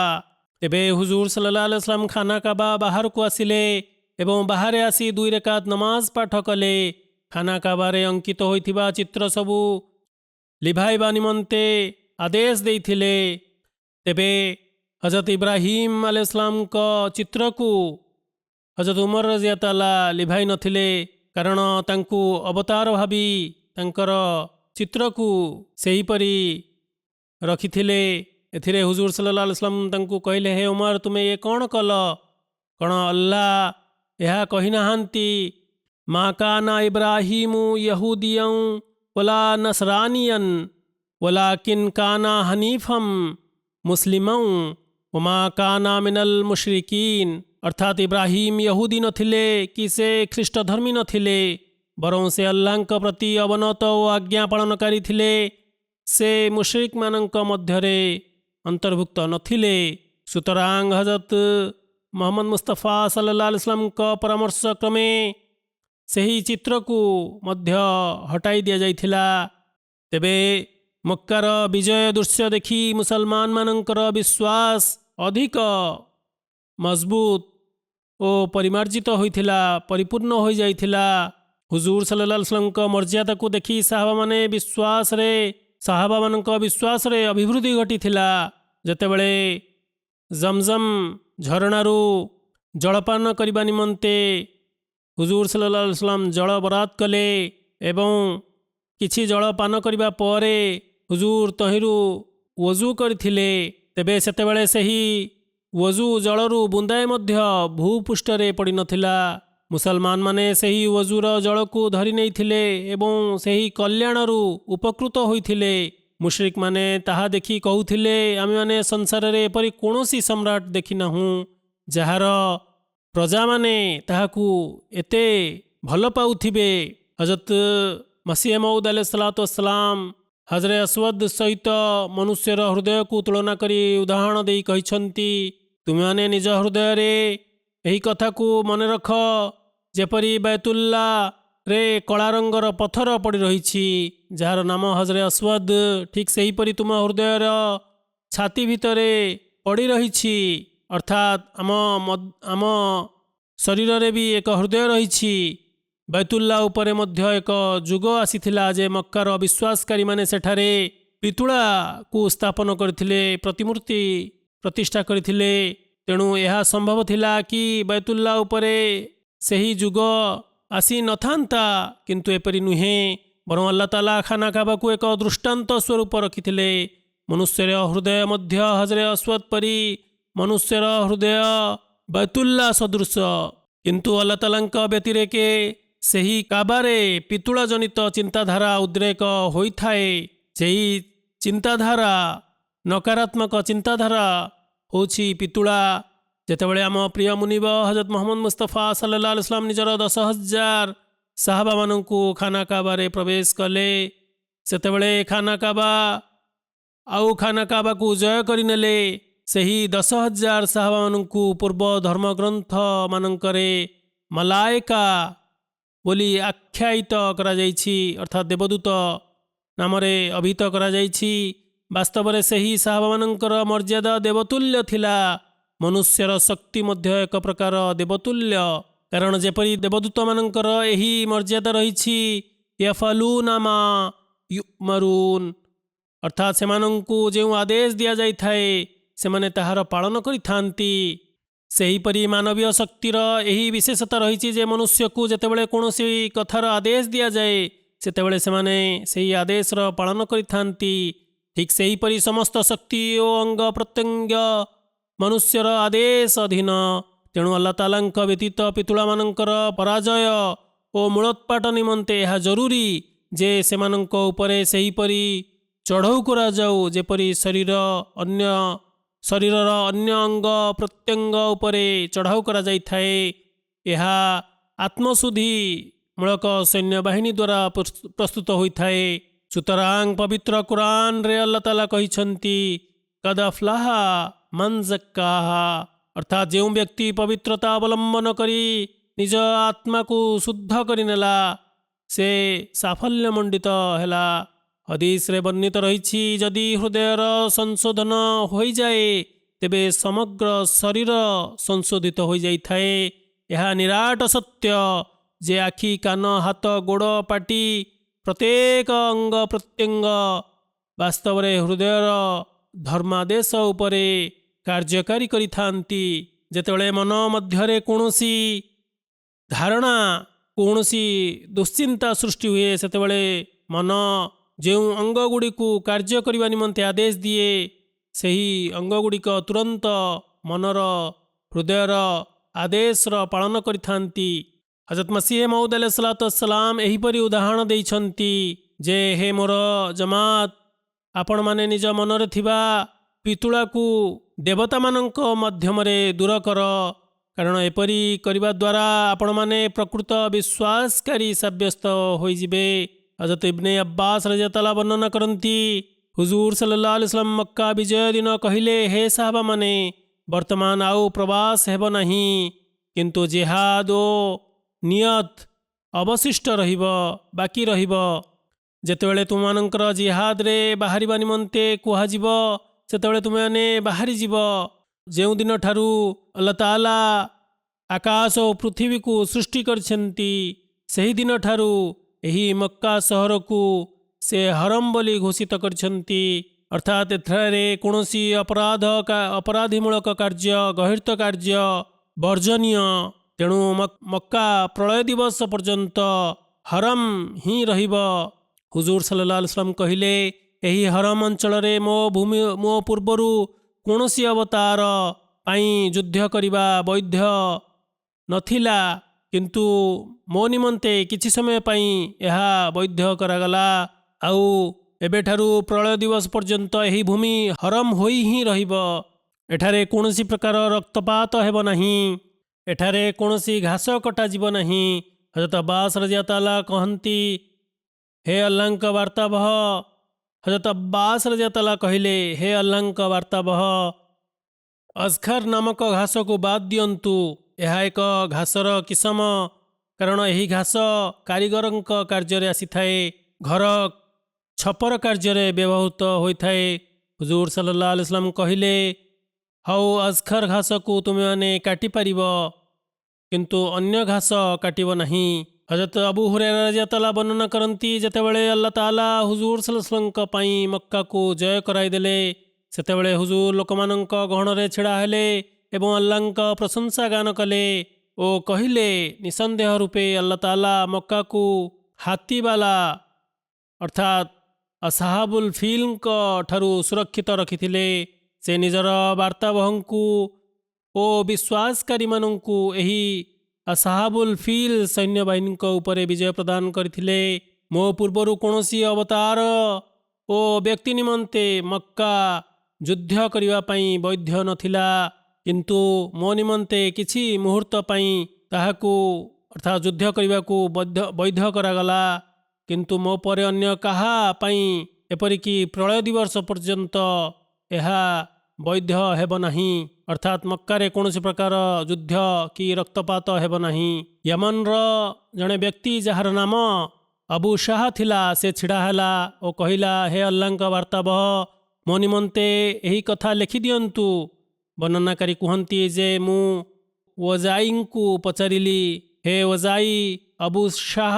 तेबे हुजूर सल्लल्लाहु अलैहि वसल्लम खाना काबा बाहर को आसिले एवं बाहर आसी 2 रेकात नमाज पाठ कले। खाना काबारे अंकित होइथिबा चित्र सबू लिभाइबा निमंते आदेश देइथिले। तेबे हजरत इब्राहिम अलैहि सलाम को चित्र को हजरत उमर रज़ियल्लाहु लिभाई नथिले, कारण तांकु अवतार भाबी तांकर चित्र को सही परी रखिथिले। एथिरे हुजूर सल्लल्लाहु अलैहि वसल्लम तांकु कहले, हे उमर, तुमे ये कौन कल? कौन अल्लाह यह कही नाहांती, मा काना इब्राहिमु यहूदियं वला नसरानियन वलाकिन काना हनीफम मुस्लिमं वमा काना मिनल मुशरिकीन। अर्थात इब्राहिम यहूदी नथिले कि से ख्रीष्ट धर्मी नथिले, बरं से अल्लाहଙ୍କ प्रति अवनत ओ आज्ञा पालनकारी थिले। से मुशरिक मानଙ୍କ ମଧ୍ୟରେ अंतर्भुक्त नथिले। सुतरांग हजरत मोहम्मद मुस्तफा सल्लल्लाहु अलैहि वसल्लम का परामर्श क्रमे सही चित्र को मध्य हटाई दिया जाइथिला। तेबे मक्कार विजय दृश्य देखी मुसलमान मानकर विश्वास अधिक मजबूत ओ परिमार्जित होइथिला, परिपूर्ण हो जाइथिला। हुजूर सल्लल्लाहु अलैहि वसल्लम का मर्यादा को देखी साहाबा मानक विश्वास रे अभिवृद्धि घटिथिला। जेतेबेले जमजम झरणारू जलपान करने निमंते हुजूर सल्लल्लाहु अलैहि वसल्लम जल बरात कले एवं किछि जलपान करने पर हुजूर तहिरू वजू करथिले। तेबे सेतेबेले सही वजू जलरू बुंदाए मध्य भूपृष्ठरे पड़ी नथिला। मुसलमान माने सही वजूर जल को धरी नहीं थिले एवं सही कल्याणरू उपकृत होइथिले। मुश्रिक माने ताहा देखी कहूथिले, आमे माने संसार रे एपरि कोनोसी सम्राट देखि नाहु जार प्रजा माने ताहाकू एते भल पाउथिबे। हजरत ମସିହ ମଉଦ ଆଲୈହିସ୍ସଲାମ ହଜରେ ଅସ୍ୱଦ ସହିତ ମନୁଷ୍ୟର ହୃଦୟକୁ ତୁଳନା କରି ଉଦାହରଣ ଦେଇ କହିଛନ୍ତି, ତୁମେମାନେ ନିଜ ହୃଦୟରେ ଏହି କଥାକୁ ମନେ ରଖ, ଯେପରି ବାୟତୁଲ୍ଲାରେ କଳା ରଙ୍ଗର ପଥର ପଡ଼ି ରହିଛି ଯାହାର ନାମ ହଜରେ ଅସ୍ୱଦ, ଠିକ୍ ସେହିପରି ତୁମ ହୃଦୟର ଛାତି ଭିତରେ ପଡ଼ି ରହିଛି। ଅର୍ଥାତ୍ ଆମ ଶରୀରରେ ବି ଏକ ହୃଦୟ ରହିଛି। ବାୟତୁଲ୍ଲା ଉପରେ ମଧ୍ୟ ଏକ ଯୁଗ ଆସିଥିଲା ଯେ ମକ୍କାର ବିଶ୍ୱାସକାରୀମାନେ ସେଠାରେ ପିତୁଳାକୁ ସ୍ଥାପନ କରିଥିଲେ, ପ୍ରତିମୂର୍ତ୍ତି ପ୍ରତିଷ୍ଠା କରିଥିଲେ। ତେଣୁ ଏହା ସମ୍ଭବ ଥିଲା କି ବାୟତୁଲ୍ଲା ଉପରେ ସେହି ଯୁଗ ଆସି ନଥାନ୍ତା, କିନ୍ତୁ ଏପରି ନୁହେଁ। ବରଂ ଆଲ୍ଲାହ ତାଆଲା ଖାନା କାବାକୁ ଏକ ଦୃଷ୍ଟାନ୍ତ ସ୍ୱରୂପ ରଖିଥିଲେ। ମନୁଷ୍ୟର ହୃଦୟ ମଧ୍ୟ ହଜରେ ଅସ୍ୱଦ ପରି ମନୁଷ୍ୟର ହୃଦୟ ବାୟତୁଲ୍ଲା ସଦୃଶ, କିନ୍ତୁ ଆଲ୍ଲାହ ତାଆଲାଙ୍କ ବ୍ୟତିରେକେ ସେହି କାବାରେ ପିତୁଳା ଜନିତ ଚିନ୍ତାଧାରା ଉଦ୍ରେକ ହୋଇଥାଏ। ସେହି ଚିନ୍ତାଧାରା ନକାରାତ୍ମକ ଚିନ୍ତାଧାରା ହେଉଛି ପିତୁଳା। ଯେତେବେଳେ ଆମ ପ୍ରିୟ ମୁନିବ ହଜରତ ମହମ୍ମଦ ମୁସ୍ତଫା ସଲ୍ଲଲ୍ଲାହୁ ଆଲୈହି वसल्लम ନିଜର 10,000 ସାହାବାମାନଙ୍କୁ ଖାନା କାବାରେ ପ୍ରବେଶ କଲେ, ସେତେବେଳେ ଖାନା କାବାକୁ ଜୟ କରିନେଲେ। ସେହି 10,000 ସାହାବାମାନଙ୍କୁ ପୂର୍ବ ଧର୍ମଗ୍ରନ୍ଥ ମାନଙ୍କରେ ମଲାଏକା ବୋଲି ଆଖ୍ୟାୟିତ କରାଯାଇଛି, ଅର୍ଥାତ୍ ଦେବଦୂତ ନାମରେ ଅଭିହିତ କରାଯାଇଛି। ବାସ୍ତବରେ ସେହି ସାହାବାମାନଙ୍କର ମର୍ଯ୍ୟାଦା ଦେବତୁଲ୍ୟ ଥିଲା। ମନୁଷ୍ୟର ଶକ୍ତି ମଧ୍ୟ ଏକ ପ୍ରକାର ଦେବତୁଲ୍ୟ, କାରଣ ଯେପରି ଦେବଦୂତମାନଙ୍କର ଏହି ମର୍ଯ୍ୟାଦା ରହିଛି, ୟଫଲୁନା ମା ୟୁମରୁନ୍, ଅର୍ଥାତ୍ ସେମାନଙ୍କୁ ଯେଉଁ ଆଦେଶ ଦିଆଯାଇଥାଏ ସେମାନେ ତାହାର ପାଳନ କରିଥାନ୍ତି। ସେହିପରି ମାନବୀୟ ଶକ୍ତିର ଏହି ବିଶେଷତା ରହିଛି ଯେ ମନୁଷ୍ୟକୁ ଯେତେବେଳେ କୌଣସି କଥାର ଆଦେଶ ଦିଆଯାଏ ସେତେବେଳେ ସେମାନେ ସେହି ଆଦେଶର ପାଳନ କରିଥାନ୍ତି। ଠିକ୍ ସେହିପରି ସମସ୍ତ ଶକ୍ତି ଓ ଅଙ୍ଗ ପ୍ରତ୍ୟଙ୍ଗ ମନୁଷ୍ୟର ଆଦେଶ ଅଧୀନ। ତେଣୁ ଆଲ୍ଲାହ ତାଆଲାଙ୍କ ବ୍ୟତୀତ ପିତୁଳାମାନଙ୍କର ପରାଜୟ ଓ ମୂଳୋତ୍ପାଟ ନିମନ୍ତେ ଏହା ଜରୁରୀ ଯେ ସେମାନଙ୍କ ଉପରେ ସେହିପରି ଚଢ଼ଉ କରାଯାଉ ଯେପରି ଶରୀରର ଅନ୍ୟ ଅଙ୍ଗ ପ୍ରତ୍ୟଙ୍ଗ ଉପରେ ଚଢ଼ାଉ କରାଯାଇଥାଏ। ଏହା ଆତ୍ମଶୁଦ୍ଧି ମୂଳକ ସୈନ୍ୟବାହିନୀ ଦ୍ୱାରା ପ୍ରସ୍ତୁତ ହୋଇଥାଏ। ସୁତରାଂ ପବିତ୍ର କୁରାନରେ ଆଲ୍ଲାହ ତାଆଲା କହିଛନ୍ତି, କଦ୍ ଆଫ୍ଲାହା ମାନ ଜକ୍କାହା, ଅର୍ଥାତ୍ ଯେଉଁ ବ୍ୟକ୍ତି ପବିତ୍ରତା ଅବଲମ୍ବନ କରି ନିଜ ଆତ୍ମାକୁ ଶୁଦ୍ଧ କରିନେଲା ସେ ସାଫଲ୍ୟମଣ୍ଡିତ ହେଲା। ହଦିସରେ ବର୍ଣ୍ଣିତ ରହିଛି, ଯଦି ହୃଦୟର ସଂଶୋଧନ ହୋଇଯାଏ ତେବେ ସମଗ୍ର ଶରୀର ସଂଶୋଧିତ ହୋଇଯାଇଥାଏ। ଏହା ନିରାଟ ସତ୍ୟ ଯେ ଆଖି, କାନ, ହାତ, ଗୋଡ଼, ପାଟି ପ୍ରତ୍ୟେକ ଅଙ୍ଗ ପ୍ରତ୍ୟଙ୍ଗ ବାସ୍ତବରେ ହୃଦୟର ଧର୍ମାଦେଶ ଉପରେ କାର୍ଯ୍ୟକାରୀ କରିଥାନ୍ତି। ଯେତେବେଳେ ମନ ମଧ୍ୟରେ କୌଣସି ଧାରଣା, କୌଣସି ଦୁଶ୍ଚିନ୍ତା ସୃଷ୍ଟି ହୁଏ ସେତେବେଳେ ମନ ଯେଉଁ ଅଙ୍ଗଗୁଡ଼ିକୁ କାର୍ଯ୍ୟ କରିବା ନିମନ୍ତେ ଆଦେଶ ଦିଏ ସେହି ଅଙ୍ଗଗୁଡ଼ିକ ତୁରନ୍ତ ମନର ହୃଦୟର ଆଦେଶର ପାଳନ କରିଥାନ୍ତି। ହଜରତ ମସିହ ମଉଦ ଆଲୈହିସ୍ସଲାମ ଏହିପରି ଉଦାହରଣ ଦେଇଛନ୍ତି ଯେ, ହେ ମୋର ଜମାତ, ଆପଣମାନେ ନିଜ ମନରେ ଥିବା ପିତୁଳାକୁ ଦେବତାମାନଙ୍କ ମାଧ୍ୟମରେ ଦୂର କର, କାରଣ ଏପରି କରିବା ଦ୍ୱାରା ଆପଣମାନେ ପ୍ରକୃତ ବିଶ୍ୱାସକାରୀ ସାବ୍ୟସ୍ତ ହୋଇଯିବେ। ହଜରତ ଇବ୍ନେ ଅବ୍ବାସ ରାଦିୟଲ୍ଲାହୁ ବର୍ଣ୍ଣନା କରନ୍ତି, ହୁଜୁର ସଲ୍ଲଲ୍ଲାହୁ ଆଲୈହି वसल्लम ମକ୍କା ବିଜୟ ଦିନ କହିଲେ, ହେ ସାହାବାମାନେ, ବର୍ତ୍ତମାନ ଆଉ ପ୍ରବାସ ହେବ ନାହିଁ, କିନ୍ତୁ ଜିହାଦ ଓ ନିୟତ ଅବଶିଷ୍ଟ ରହିବ, ବାକି ରହିବ। ଯେତେବେଳେ ତୁମମାନଙ୍କର ଜିହାଦରେ ବାହାରିବା ନିମନ୍ତେ କୁହାଯିବ ସେତେବେଳେ ତୁମେମାନେ ବାହାରିଯିବ। ଯେଉଁଦିନ ଠାରୁ ଆଲ୍ଲାହ ତାଆଲା ଆକାଶ ଓ ପୃଥିବୀକୁ ସୃଷ୍ଟି କରିଛନ୍ତି ସେହିଦିନ ଠାରୁ ଏହି ମକ୍କା ସହରକୁ ସେ ହରମ ବୋଲି ଘୋଷିତ କରିଛନ୍ତି, ଅର୍ଥାତ୍ ଏଠାରେ କୌଣସି ଅପରାଧୀମୂଳକ କାର୍ଯ୍ୟ, ଗର୍ହିତ କାର୍ଯ୍ୟ ବର୍ଜନୀୟ। ତେଣୁ ମକ୍କା ପ୍ରଳୟ ଦିବସ ପର୍ଯ୍ୟନ୍ତ ହରମ ହିଁ ରହିବ। ହୁଜୁର ସଲ୍ଲଲ୍ଲାହୁ ଆଲୈହି वसल्लम କହିଲେ, ଏହି ହରମ ଅଞ୍ଚଳରେ ମୋ ପୂର୍ବରୁ କୌଣସି ଅବତାର ପାଇଁ ଯୁଦ୍ଧ କରିବା ବୈଧ ନଥିଲା, କିନ୍ତୁ ମୋ ନିମନ୍ତେ କିଛି ସମୟ ପାଇଁ ଏହା ବୈଧ କରାଗଲା। ଆଉ ଏବେଠାରୁ ପ୍ରଳୟ ଦିବସ ପର୍ଯ୍ୟନ୍ତ ଏହି ଭୂମି ହରମ ହୋଇ ହିଁ ରହିବ। ଏଠାରେ କୌଣସି ପ୍ରକାର ରକ୍ତପାତ ହେବ ନାହିଁ, ଏଠାରେ କୌଣସି ଘାସ କଟାଯିବ ନାହିଁ। ହଜରତ ଅବ୍ବାସ ରାଦିୟଲ୍ଲାହୁ କହନ୍ତି, हे अल्लाहଙ୍କ ବାର୍ତ୍ତାବହ ହଜରତ ଅବ୍ବାସ ରଜିୟଲ୍ଲାହୁ କହିଲେ, ହେ ଅଲ୍ଲାହଙ୍କ ବାର୍ତ୍ତାବହ, ଅଜଖର ନାମକ ଘାସକୁ ବାଦ ଦିଅନ୍ତୁ। ଏହା ଏକ ଘାସର କିସମ, କାରଣ ଏହି ଘାସ କାରିଗରଙ୍କ କାର୍ଯ୍ୟରେ ଆସିଥାଏ, ଘର ଛପର କାର୍ଯ୍ୟରେ ବ୍ୟବହୃତ ହୋଇଥାଏ। ହୁଜୁର ସଲ୍ଲଲ୍ଲାହୁ ଆଲାଇହି वसल्लम କହିଲେ, ହଉ ଅଜଖର ଘାସକୁ ତୁମେମାନେ କାଟିପାରିବ, କିନ୍ତୁ ଅନ୍ୟ ଘାସ କାଟିବ ନାହିଁ। ହଜରତ ଅବୁ ହୁରୈରା ରାଦିୟଲ୍ଲାହୁ ବର୍ଣ୍ଣନା କରନ୍ତି, ଯେତେବେଳେ ଆଲ୍ଲାହ ତାଆଲା ହୁଜୁର ସଲ୍ଲଲ୍ଲାହୁ ଆଲାଇହି वसल्लमଙ୍କ ପାଇଁ ମକ୍କାକୁ ଜୟ କରାଇଦେଲେ, ସେତେବେଳେ ହୁଜୁର ଲୋକମାନଙ୍କ ଗହଣରେ ଛିଡ଼ା ହେଲେ ଏବଂ ଆଲ୍ଲାହଙ୍କ ପ୍ରଶଂସା ଗାନ କଲେ ଓ କହିଲେ, ନିଃସନ୍ଦେହ ରୂପେ ଆଲ୍ଲାହ ତାଆଲା ମକ୍କାକୁ ହାତୀବାଲା ଅର୍ଥାତ୍ ଅସହାବୁଲ ଫିଲ୍ଙ୍କ ଠାରୁ ସୁରକ୍ଷିତ ରଖିଥିଲେ। ସେ ନିଜର ବାର୍ତ୍ତାବହଙ୍କୁ ଓ ବିଶ୍ୱାସକାରୀମାନଙ୍କୁ ଏହି ଅସହାବୁଲ ଫିଲ୍ ସୈନ୍ୟବାହିନୀଙ୍କ ଉପରେ ବିଜୟ ପ୍ରଦାନ କରିଥିଲେ। ମୋ ପୂର୍ବରୁ କୌଣସି ଅବତାର ଓ ବ୍ୟକ୍ତି ନିମନ୍ତେ ମକ୍କା ଯୁଦ୍ଧ କରିବା ପାଇଁ ବୈଧ ନଥିଲା, କିନ୍ତୁ ମୋ ନିମନ୍ତେ କିଛି ମୁହୂର୍ତ୍ତ ପାଇଁ ତାହାକୁ ଅର୍ଥାତ୍ ଯୁଦ୍ଧ କରିବାକୁ ବୈଧ କରାଗଲା। କିନ୍ତୁ ମୋ ପରେ ଅନ୍ୟ କାହା ପାଇଁ ଏପରିକି ପ୍ରଳୟ ଦିବସ ପର୍ଯ୍ୟନ୍ତ ଏହା ବୈଧ ହେବ ନାହିଁ, ଅର୍ଥାତ୍ ମକ୍କାରେ କୌଣସି ପ୍ରକାର ଯୁଦ୍ଧ କି ରକ୍ତପାତ ହେବ ନାହିଁ। ୟମନର ଜଣେ ବ୍ୟକ୍ତି ଯାହାର ନାମ ଅବୁ ଶାହ ଥିଲା, ସେ ଛିଡ଼ା ହେଲା ଓ କହିଲା, ହେ ଅଲ୍ଲାହଙ୍କ ବାର୍ତ୍ତାବହ, ମୋ ନିମନ୍ତେ ଏହି କଥା ଲେଖିଦିଅନ୍ତୁ। ବର୍ଣ୍ଣନାକାରୀ କୁହନ୍ତି ଯେ ମୁଁ ୱଜାଇଙ୍କୁ ପଚାରିଲି, ହେ ୱଜାଇ, ଅବୁ ଶାହ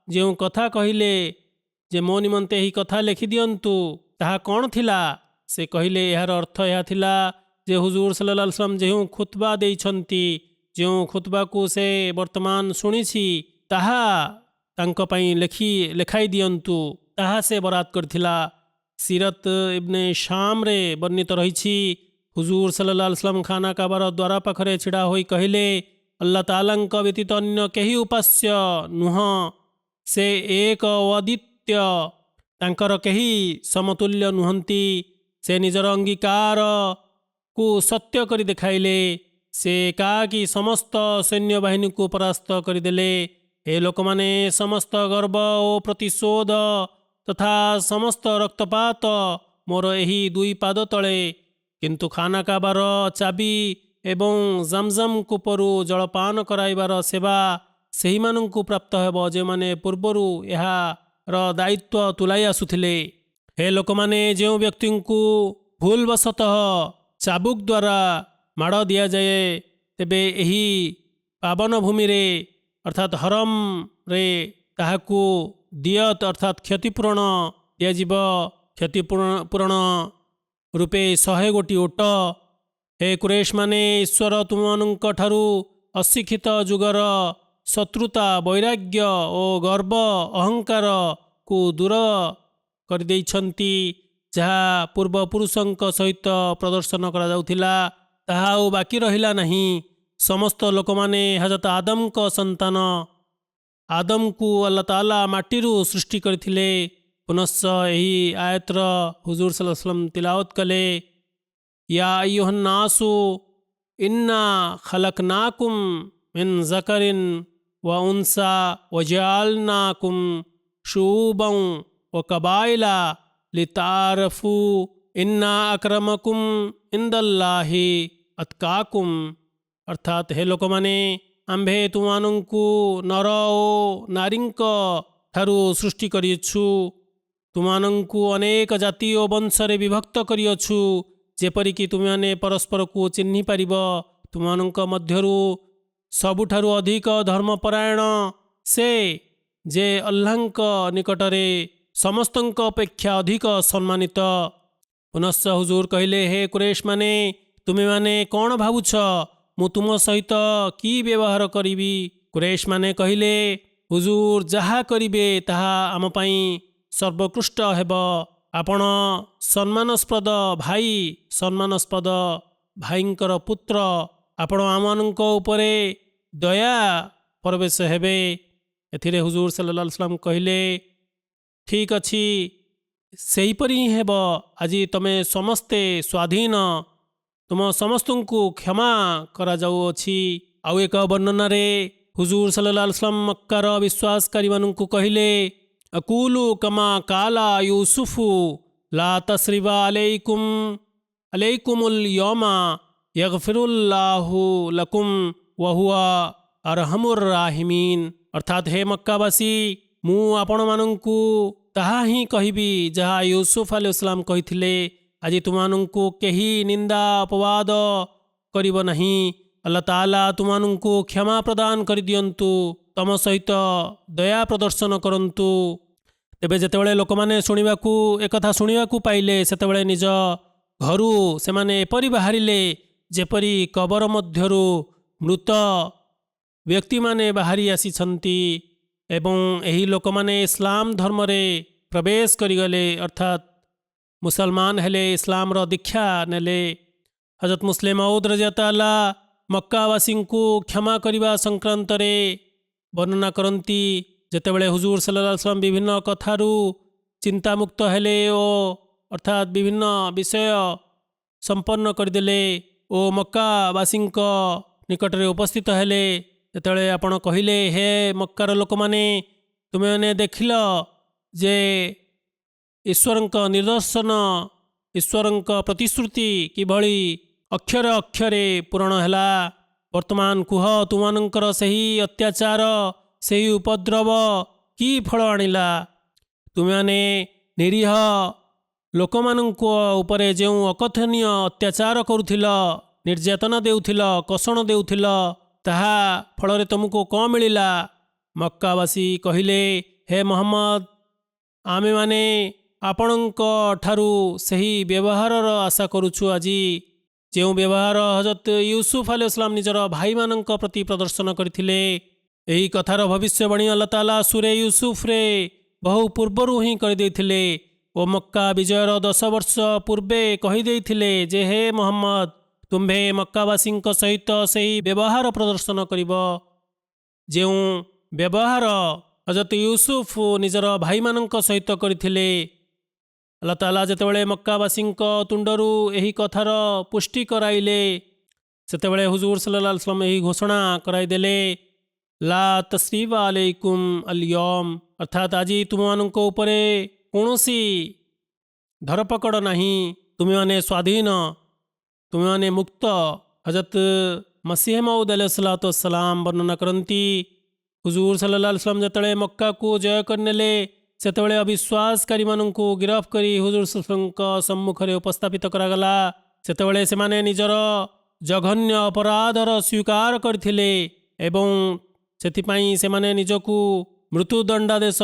ଯେଉଁ କଥା କହିଲେ ଯେ ମୋ ନିମନ୍ତେ ଏହି କଥା ଲେଖିଦିଅନ୍ତୁ, ତାହା କ'ଣ ଥିଲା? ସେ କହିଲେ, ଏହାର ଅର୍ଥ ଏହା ଥିଲା ଯେ ହୁଜୁର ସଲ୍ଲଲ୍ଲାହୁ ଆଲାଇହି वसल्लम ଯେଉଁ ଖୁତବା ଦେଇଛନ୍ତି, ଯେଉଁ ଖୁତବାକୁ ସେ ବର୍ତ୍ତମାନ ଶୁଣିଛି, ତାହା ତାଙ୍କ ପାଇଁ ଲେଖାଇ ଦିଅନ୍ତୁ। ତାହା ସେ ବରାଦ କରିଥିଲା। ସିରତ ଇବ୍ନେ ଶାମରେ ବର୍ଣ୍ଣିତ ରହିଛି, ହୁଜୁର ସଲ୍ଲଲ୍ଲାହୁ ଆଲାଇହି वसल्लम ଖାନା କାବାର ଦ୍ୱାର ପାଖରେ ଛିଡ଼ା ହୋଇ କହିଲେ, ଆଲ୍ଲାହ ତାଆଲାଙ୍କ ବ୍ୟତୀତ ଅନ୍ୟ କେହି ଉପାସ୍ୟ ନୁହଁ, ସେ ଏକ ଓ ଅଦ୍ୱିତୀୟ, ତାଙ୍କର କେହି ସମତୁଲ୍ୟ ନୁହନ୍ତି। ସେ ନିଜର ଅଙ୍ଗୀକାରକୁ ସତ୍ୟ କରି ଦେଖାଇଲେ, ସେ ଏକାକୀ ସମସ୍ତ ସୈନ୍ୟବାହିନୀକୁ ପରାସ୍ତ କରିଦେଲେ। ଏ ଲୋକମାନେ ସମସ୍ତ ଗର୍ବ ଓ ପ୍ରତିଶୋଧ ତଥା ସମସ୍ତ ରକ୍ତପାତ ମୋର ଏହି ଦୁଇ ପାଦ ତଳେ, କିନ୍ତୁ ଖାନା କାବାର ଚାବି ଏବଂ ଜମଜମ କୂପରୁ ଜଳପାନ କରାଇବାର ସେବା ସେହିମାନଙ୍କୁ ପ୍ରାପ୍ତ ହେବ ଯେଉଁମାନେ ପୂର୍ବରୁ ଏହାର ଦାୟିତ୍ୱ ତୁଲାଇ ଆସୁଥିଲେ। ହେ ଲୋକମାନେ, ଯେଉଁ ବ୍ୟକ୍ତିଙ୍କୁ ଭୁଲବଶତଃ ଚାବୁକ ଦ୍ୱାରା ମାଡ଼ ଦିଆଯାଏ, ତେବେ ଏହି ପାବନ ଭୂମିରେ ଅର୍ଥାତ୍ ହରମରେ ତାହାକୁ ଦିୟତ ଅର୍ଥାତ୍ କ୍ଷତିପୂରଣ ଦିଆଯିବ। କ୍ଷତିପୂରଣ ରୂପେ 100 ଗୋଟି ଓଟ। ହେ କୁରେଶମାନେ, ଈଶ୍ୱର ତୁମମାନଙ୍କ ଠାରୁ ଅଶିକ୍ଷିତ ଯୁଗର ଶତ୍ରୁତା, ବୈରାଗ୍ୟ ଓ ଗର୍ବ ଅହଙ୍କାରକୁ ଦୂର କରିଦେଇଛନ୍ତି। ଯାହା ପୂର୍ବପୁରୁଷଙ୍କ ସହିତ ପ୍ରଦର୍ଶନ କରାଯାଉଥିଲା, ତାହା ଆଉ ବାକି ରହିଲା ନାହିଁ। ସମସ୍ତ ଲୋକମାନେ ହଜରତ ଆଦମଙ୍କ ସନ୍ତାନ। ଆଦମକୁ ଆଲ୍ଲାହ ତାଆଲା ମାଟିରୁ ସୃଷ୍ଟି କରିଥିଲେ। ପୁନଶ୍ଚ ଏହି ଆୟତର ହୁଜୁର ସଲ୍ଲଲ୍ଲାହୁ ଆଲାଇହି वसल्लम ତିଲାୱତ କଲେ, ୟା ଆୟୁହାନ୍ନାସୁ ଇନ୍ନା ଖଲକନାକୁମ୍ ମିନ୍ ज़करिन व उनसा वजालनाकुम शुऊबन व कबाइला लितारफू इन्ना अक्रमकुम इंदल्लाहि अत्काकुम। ଅର୍ଥାତ୍ ହେ ଲୋକମାନେ, ଆମ୍ଭେ ତୁମମାନଙ୍କୁ ନର ଓ ନାରୀଙ୍କ ଠାରୁ ସୃଷ୍ଟି କରିଅଛୁ, ତୁମମାନଙ୍କୁ ଅନେକ ଜାତି ଓ ବଂଶରେ ବିଭକ୍ତ କରିଅଛୁ, ଯେପରିକି ତୁମେମାନେ ପରସ୍ପରକୁ ଚିହ୍ନି ପାରିବ। ତୁମମାନଙ୍କ ମଧ୍ୟରୁ ସବୁଠାରୁ ଅଧିକ ଧର୍ମପରାୟଣ ସେ, ଯେ ଅଲ୍ଲାହଙ୍କ ନିକଟରେ ସମସ୍ତଙ୍କ ଅପେକ୍ଷା ଅଧିକ ସମ୍ମାନିତ। ପୁନଶ୍ଚ ହୁଜୁର କହିଲେ, ହେ କୁରେଶମାନେ, ତୁମେମାନେ କ'ଣ ଭାବୁଛ ମୁଁ ତୁମ ସହିତ କି ବ୍ୟବହାର କରିବି? କୁରେଶମାନେ କହିଲେ, ହୁଜୁର ଯାହା କରିବେ ତାହା ଆମ ପାଇଁ ସର୍ବୋତ୍କୃଷ୍ଟ ହେବ। ଆପଣ ସମ୍ମାନସ୍ପଦ ଭାଇ, ସମ୍ମାନସ୍ପଦ ଭାଇଙ୍କର ପୁତ୍ର, ଆପଣ ଆମମାନଙ୍କ ଉପରେ ଦୟା ପ୍ରବେଶ ହେବେ। ଏଥିରେ ହୁଜୁର ସଲ୍ଲଲ୍ଲାହୁ ଆଲାଇହି वसल्लम କହିଲେ, ଠିକ୍ ଅଛି, ସେହିପରି ହିଁ ହେବ। ଆଜି ତମେ ସମସ୍ତେ ସ୍ୱାଧୀନ, ତୁମ ସମସ୍ତଙ୍କୁ କ୍ଷମା କରାଯାଉଅଛି। ଆଉ ଏକ ବର୍ଣ୍ଣନାରେ ହୁଜୁର ସଲ୍ଲଲ୍ଲାହୁ ଆଲାଇହି वसल्लम ମକ୍କାର ବିଶ୍ୱାସକାରୀମାନଙ୍କୁ କହିଲେ, अकूलु कमा काला यूसुफु ला तस्रिबा अलैकुमुल यौमा यगफिरुल्लाहु लकुम वहुआ अरहमुर राहिमीन। अर्थात हे मक्कावासी, ମୁଁ ଆପଣମାନଙ୍କୁ ତାହା ହିଁ କହିବି ଯାହା ୟୁସୁଫ ଆଲାଇହିସ୍ସଲାମ କହିଥିଲେ, ଆଜି ତୁମମାନଙ୍କୁ କେହି ନିନ୍ଦା ଅପବାଦ କରିବ ନାହିଁ। ଆଲ୍ଲାହ ତାଆଲା ତୁମମାନଙ୍କୁ କ୍ଷମା ପ୍ରଦାନ କରିଦିଅନ୍ତୁ, ତମ ସହିତ ଦୟା ପ୍ରଦର୍ଶନ କରନ୍ତୁ। ତେବେ ଯେତେବେଳେ ଲୋକମାନେ ଏକଥା ଶୁଣିବାକୁ ପାଇଲେ, ସେତେବେଳେ ନିଜ ଘରୁ ସେମାନେ ଏପରି ବାହାରିଲେ ଯେପରି କବର ମଧ୍ୟରୁ ମୃତ ବ୍ୟକ୍ତିମାନେ ବାହାରି ଆସିଛନ୍ତି ଏବଂ ଏହି ଲୋକମାନେ ଇସଲାମ ଧର୍ମରେ ପ୍ରବେଶ କରିଗଲେ, ଅର୍ଥାତ୍ ମୁସଲମାନ ହେଲେ, ଇସଲାମର ଦୀକ୍ଷା ନେଲେ। ହଜରତ ମୁସଲିମ ମଉଦ ରଜିୟଲ୍ଲାହୁ ମକ୍କାବାସୀଙ୍କୁ କ୍ଷମା କରିବା ସଂକ୍ରାନ୍ତରେ ବର୍ଣ୍ଣନା କରନ୍ତି। ଯେତେବେଳେ ହୁଜୁର ସଲ୍ଲଲ୍ଲାହୁ ଆଲାଇହି वसल्लम ବିଭିନ୍ନ କଥାରୁ ଚିନ୍ତାମୁକ୍ତ ହେଲେ ଓ ଅର୍ଥାତ୍ ବିଭିନ୍ନ ବିଷୟ ସମ୍ପନ୍ନ କରିଦେଲେ ଓ ମକ୍କାବାସୀଙ୍କ ନିକଟରେ ଉପସ୍ଥିତ ହେଲେ, ଯେତେବେଳେ ଆପଣ କହିଲେ, ହେ ମକ୍କାର ଲୋକମାନେ, ତୁମେମାନେ ଦେଖିଲ ଯେ ଈଶ୍ୱରଙ୍କ ନିଦର୍ଶନ, ଈଶ୍ୱରଙ୍କ ପ୍ରତିଶ୍ରୁତି କିଭଳି ଅକ୍ଷରେ ଅକ୍ଷରେ ପୂରଣ ହେଲା। ବର୍ତ୍ତମାନ କୁହ, ତୁମମାନଙ୍କର ସେହି ଅତ୍ୟାଚାର, ସେହି ଉପଦ୍ରବ କି ଫଳ ଆଣିଲା? ତୁମେମାନେ ନିରୀହ ଲୋକମାନଙ୍କ ଉପରେ ଯେଉଁ ଅକଥନୀୟ ଅତ୍ୟାଚାର କରୁଥିଲ, ନିର୍ଯାତନା ଦେଉଥିଲ, କଷଣ ଦେଉଥିଲ, ତାହା ଫଳରେ ତୁମକୁ କ'ଣ ମିଳିଲା? ମକ୍କାବାସୀ କହିଲେ, ହେ ମହମ୍ମଦ, ଆମେମାନେ ଆପଣଙ୍କ ଠାରୁ ସେହି ବ୍ୟବହାରର ଆଶା କରୁଛୁ ଆଜି ଯେଉଁ ବ୍ୟବହାର ହଜରତ ୟୁସୁଫ ଆଲାଇହିସ୍ସଲାମ ନିଜର ଭାଇମାନଙ୍କ ପ୍ରତି ପ୍ରଦର୍ଶନ କରିଥିଲେ। ଏହି କଥାର ଭବିଷ୍ୟବାଣୀ ଆଲ୍ଲାହ ତାଆଲା ସୂରା ୟୁସୁଫରେ ବହୁ ପୂର୍ବରୁ ହିଁ କରିଦେଇଥିଲେ ଓ ମକ୍କା ବିଜୟର 10 ବର୍ଷ ପୂର୍ବେ କହିଦେଇଥିଲେ ଯେ ହେ ମହମ୍ମଦ, ତୁମ୍ଭେ ମକ୍କାବାସୀଙ୍କ ସହିତ ସେହି ବ୍ୟବହାର ପ୍ରଦର୍ଶନ କରିବ ଯେଉଁ ବ୍ୟବହାର ହଜରତ ୟୁସୁଫ ନିଜର ଭାଇମାନଙ୍କ ସହିତ କରିଥିଲେ। ଆଲ୍ଲାହ ତାଆଲା ଯେତେବେଳେ ମକ୍କାବାସୀଙ୍କ ତୁଣ୍ଡରୁ ଏହି କଥାର ପୁଷ୍ଟି କରାଇଲେ, ସେତେବେଳେ ହୁଜୁର ସଲ୍ଲଲ୍ଲାହୁ ଆଲାଇହି वसल्लम ଏହି ଘୋଷଣା କରାଇଦେଲେ, ଲା ତସ୍ରିବା ଆଲୈକୁମ ଅଲ୍ ୟୌମ, ଅର୍ଥାତ୍ ଆଜି ତୁମମାନଙ୍କ ଉପରେ କୌଣସି ଧରପକଡ଼ ନାହିଁ, ତୁମେମାନେ ସ୍ୱାଧୀନ, ତୁମେମାନେ ମୁକ୍ତ। ହଜରତ ମସିହ ମଉଦ ଆଲୈହିସ୍ସଲାମ ବର୍ଣ୍ଣନା କରନ୍ତି, ହୁଜୁର ସଲ୍ଲଲ୍ଲାହୁ ଆଲାଇହି वसल्लम ଯେତେବେଳେ ମକ୍କାକୁ ଜୟ କରିନେଲେ, ସେତେବେଳେ ଅବିଶ୍ୱାସକାରୀମାନଙ୍କୁ ଗିରଫ କରି ହୁଜୁର ସଲ୍ଲଲ୍ଲାହୁଙ୍କ ସମ୍ମୁଖରେ ଉପସ୍ଥାପିତ କରାଗଲା। ସେତେବେଳେ ସେମାନେ ନିଜର ଜଘନ୍ୟ ଅପରାଧର ସ୍ୱୀକାର କରିଥିଲେ ଏବଂ ସେଥିପାଇଁ ସେମାନେ ନିଜକୁ ମୃତ୍ୟୁଦଣ୍ଡାଦେଶ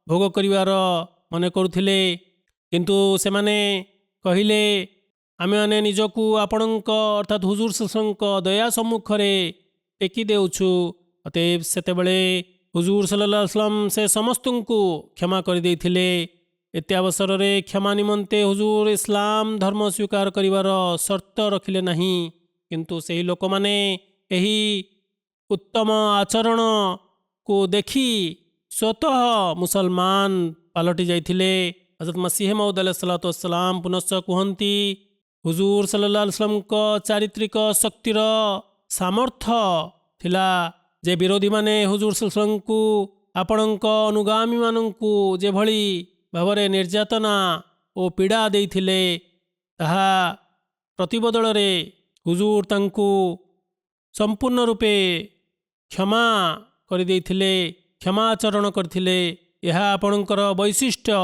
ଭୋଗ କରିବାର ମନେ କରୁଥିଲେ। କିନ୍ତୁ ସେମାନେ କହିଲେ, ଆମେମାନେ ନିଜକୁ ଆପଣଙ୍କ ଅର୍ଥାତ୍ ହୁଜୁର ସଲ୍ଲଲ୍ଲାହୁଙ୍କ ଦୟା ସମ୍ମୁଖରେ ଟେକି ଦେଉଛୁ। ଅତଏବ ସେତେବେଳେ ହୁଜୁର ସଲ୍ଲଲ୍ଲାହୁ ଆଲାଇହି वसल्लम ସେ ସମସ୍ତଙ୍କୁ କ୍ଷମା କରିଦେଇଥିଲେ। ଏତେ ଅବସରରେ କ୍ଷମା ନିମନ୍ତେ ହୁଜୁର ଇସଲାମ ଧର୍ମ ସ୍ୱୀକାର କରିବାର ସର୍ତ୍ତ ରଖିଲେ ନାହିଁ, କିନ୍ତୁ ସେହି ଲୋକମାନେ ଏହି ଉତ୍ତମ ଆଚରଣକୁ ଦେଖି ସ୍ୱତଃ ମୁସଲମାନ ପାଲଟି ଯାଇଥିଲେ। ହଜରତ ମସିହ ମଉଦ ଆଲୈହିସ୍ସଲାମ ପୁନଶ୍ଚ କୁହନ୍ତି, ହୁଜୁର ସଲ୍ଲଲ୍ଲାହୁ ଆଲାଇହି वसल्लमଙ୍କ ଚାରିତ୍ରିକ ଶକ୍ତିର ସାମର୍ଥ୍ୟ ଥିଲା ଯେ ବିରୋଧୀମାନେ ହୁଜୁର ସଲ୍ଲଲ୍ଲାହୁଙ୍କୁ ଆପଣଙ୍କ ଅନୁଗାମୀମାନଙ୍କୁ ଯେଭଳି ଭାବରେ ନିର୍ଯାତନା ଓ ପୀଡ଼ା ଦେଇଥିଲେ, ତାହା ପ୍ରତିବଦଳରେ ହୁଜୁର ତାଙ୍କୁ ସମ୍ପୂର୍ଣ୍ଣ ରୂପେ କ୍ଷମା କରିଦେଇଥିଲେ, କ୍ଷମାଚରଣ କରିଥିଲେ। ଏହା ଆପଣଙ୍କର ବୈଶିଷ୍ଟ୍ୟ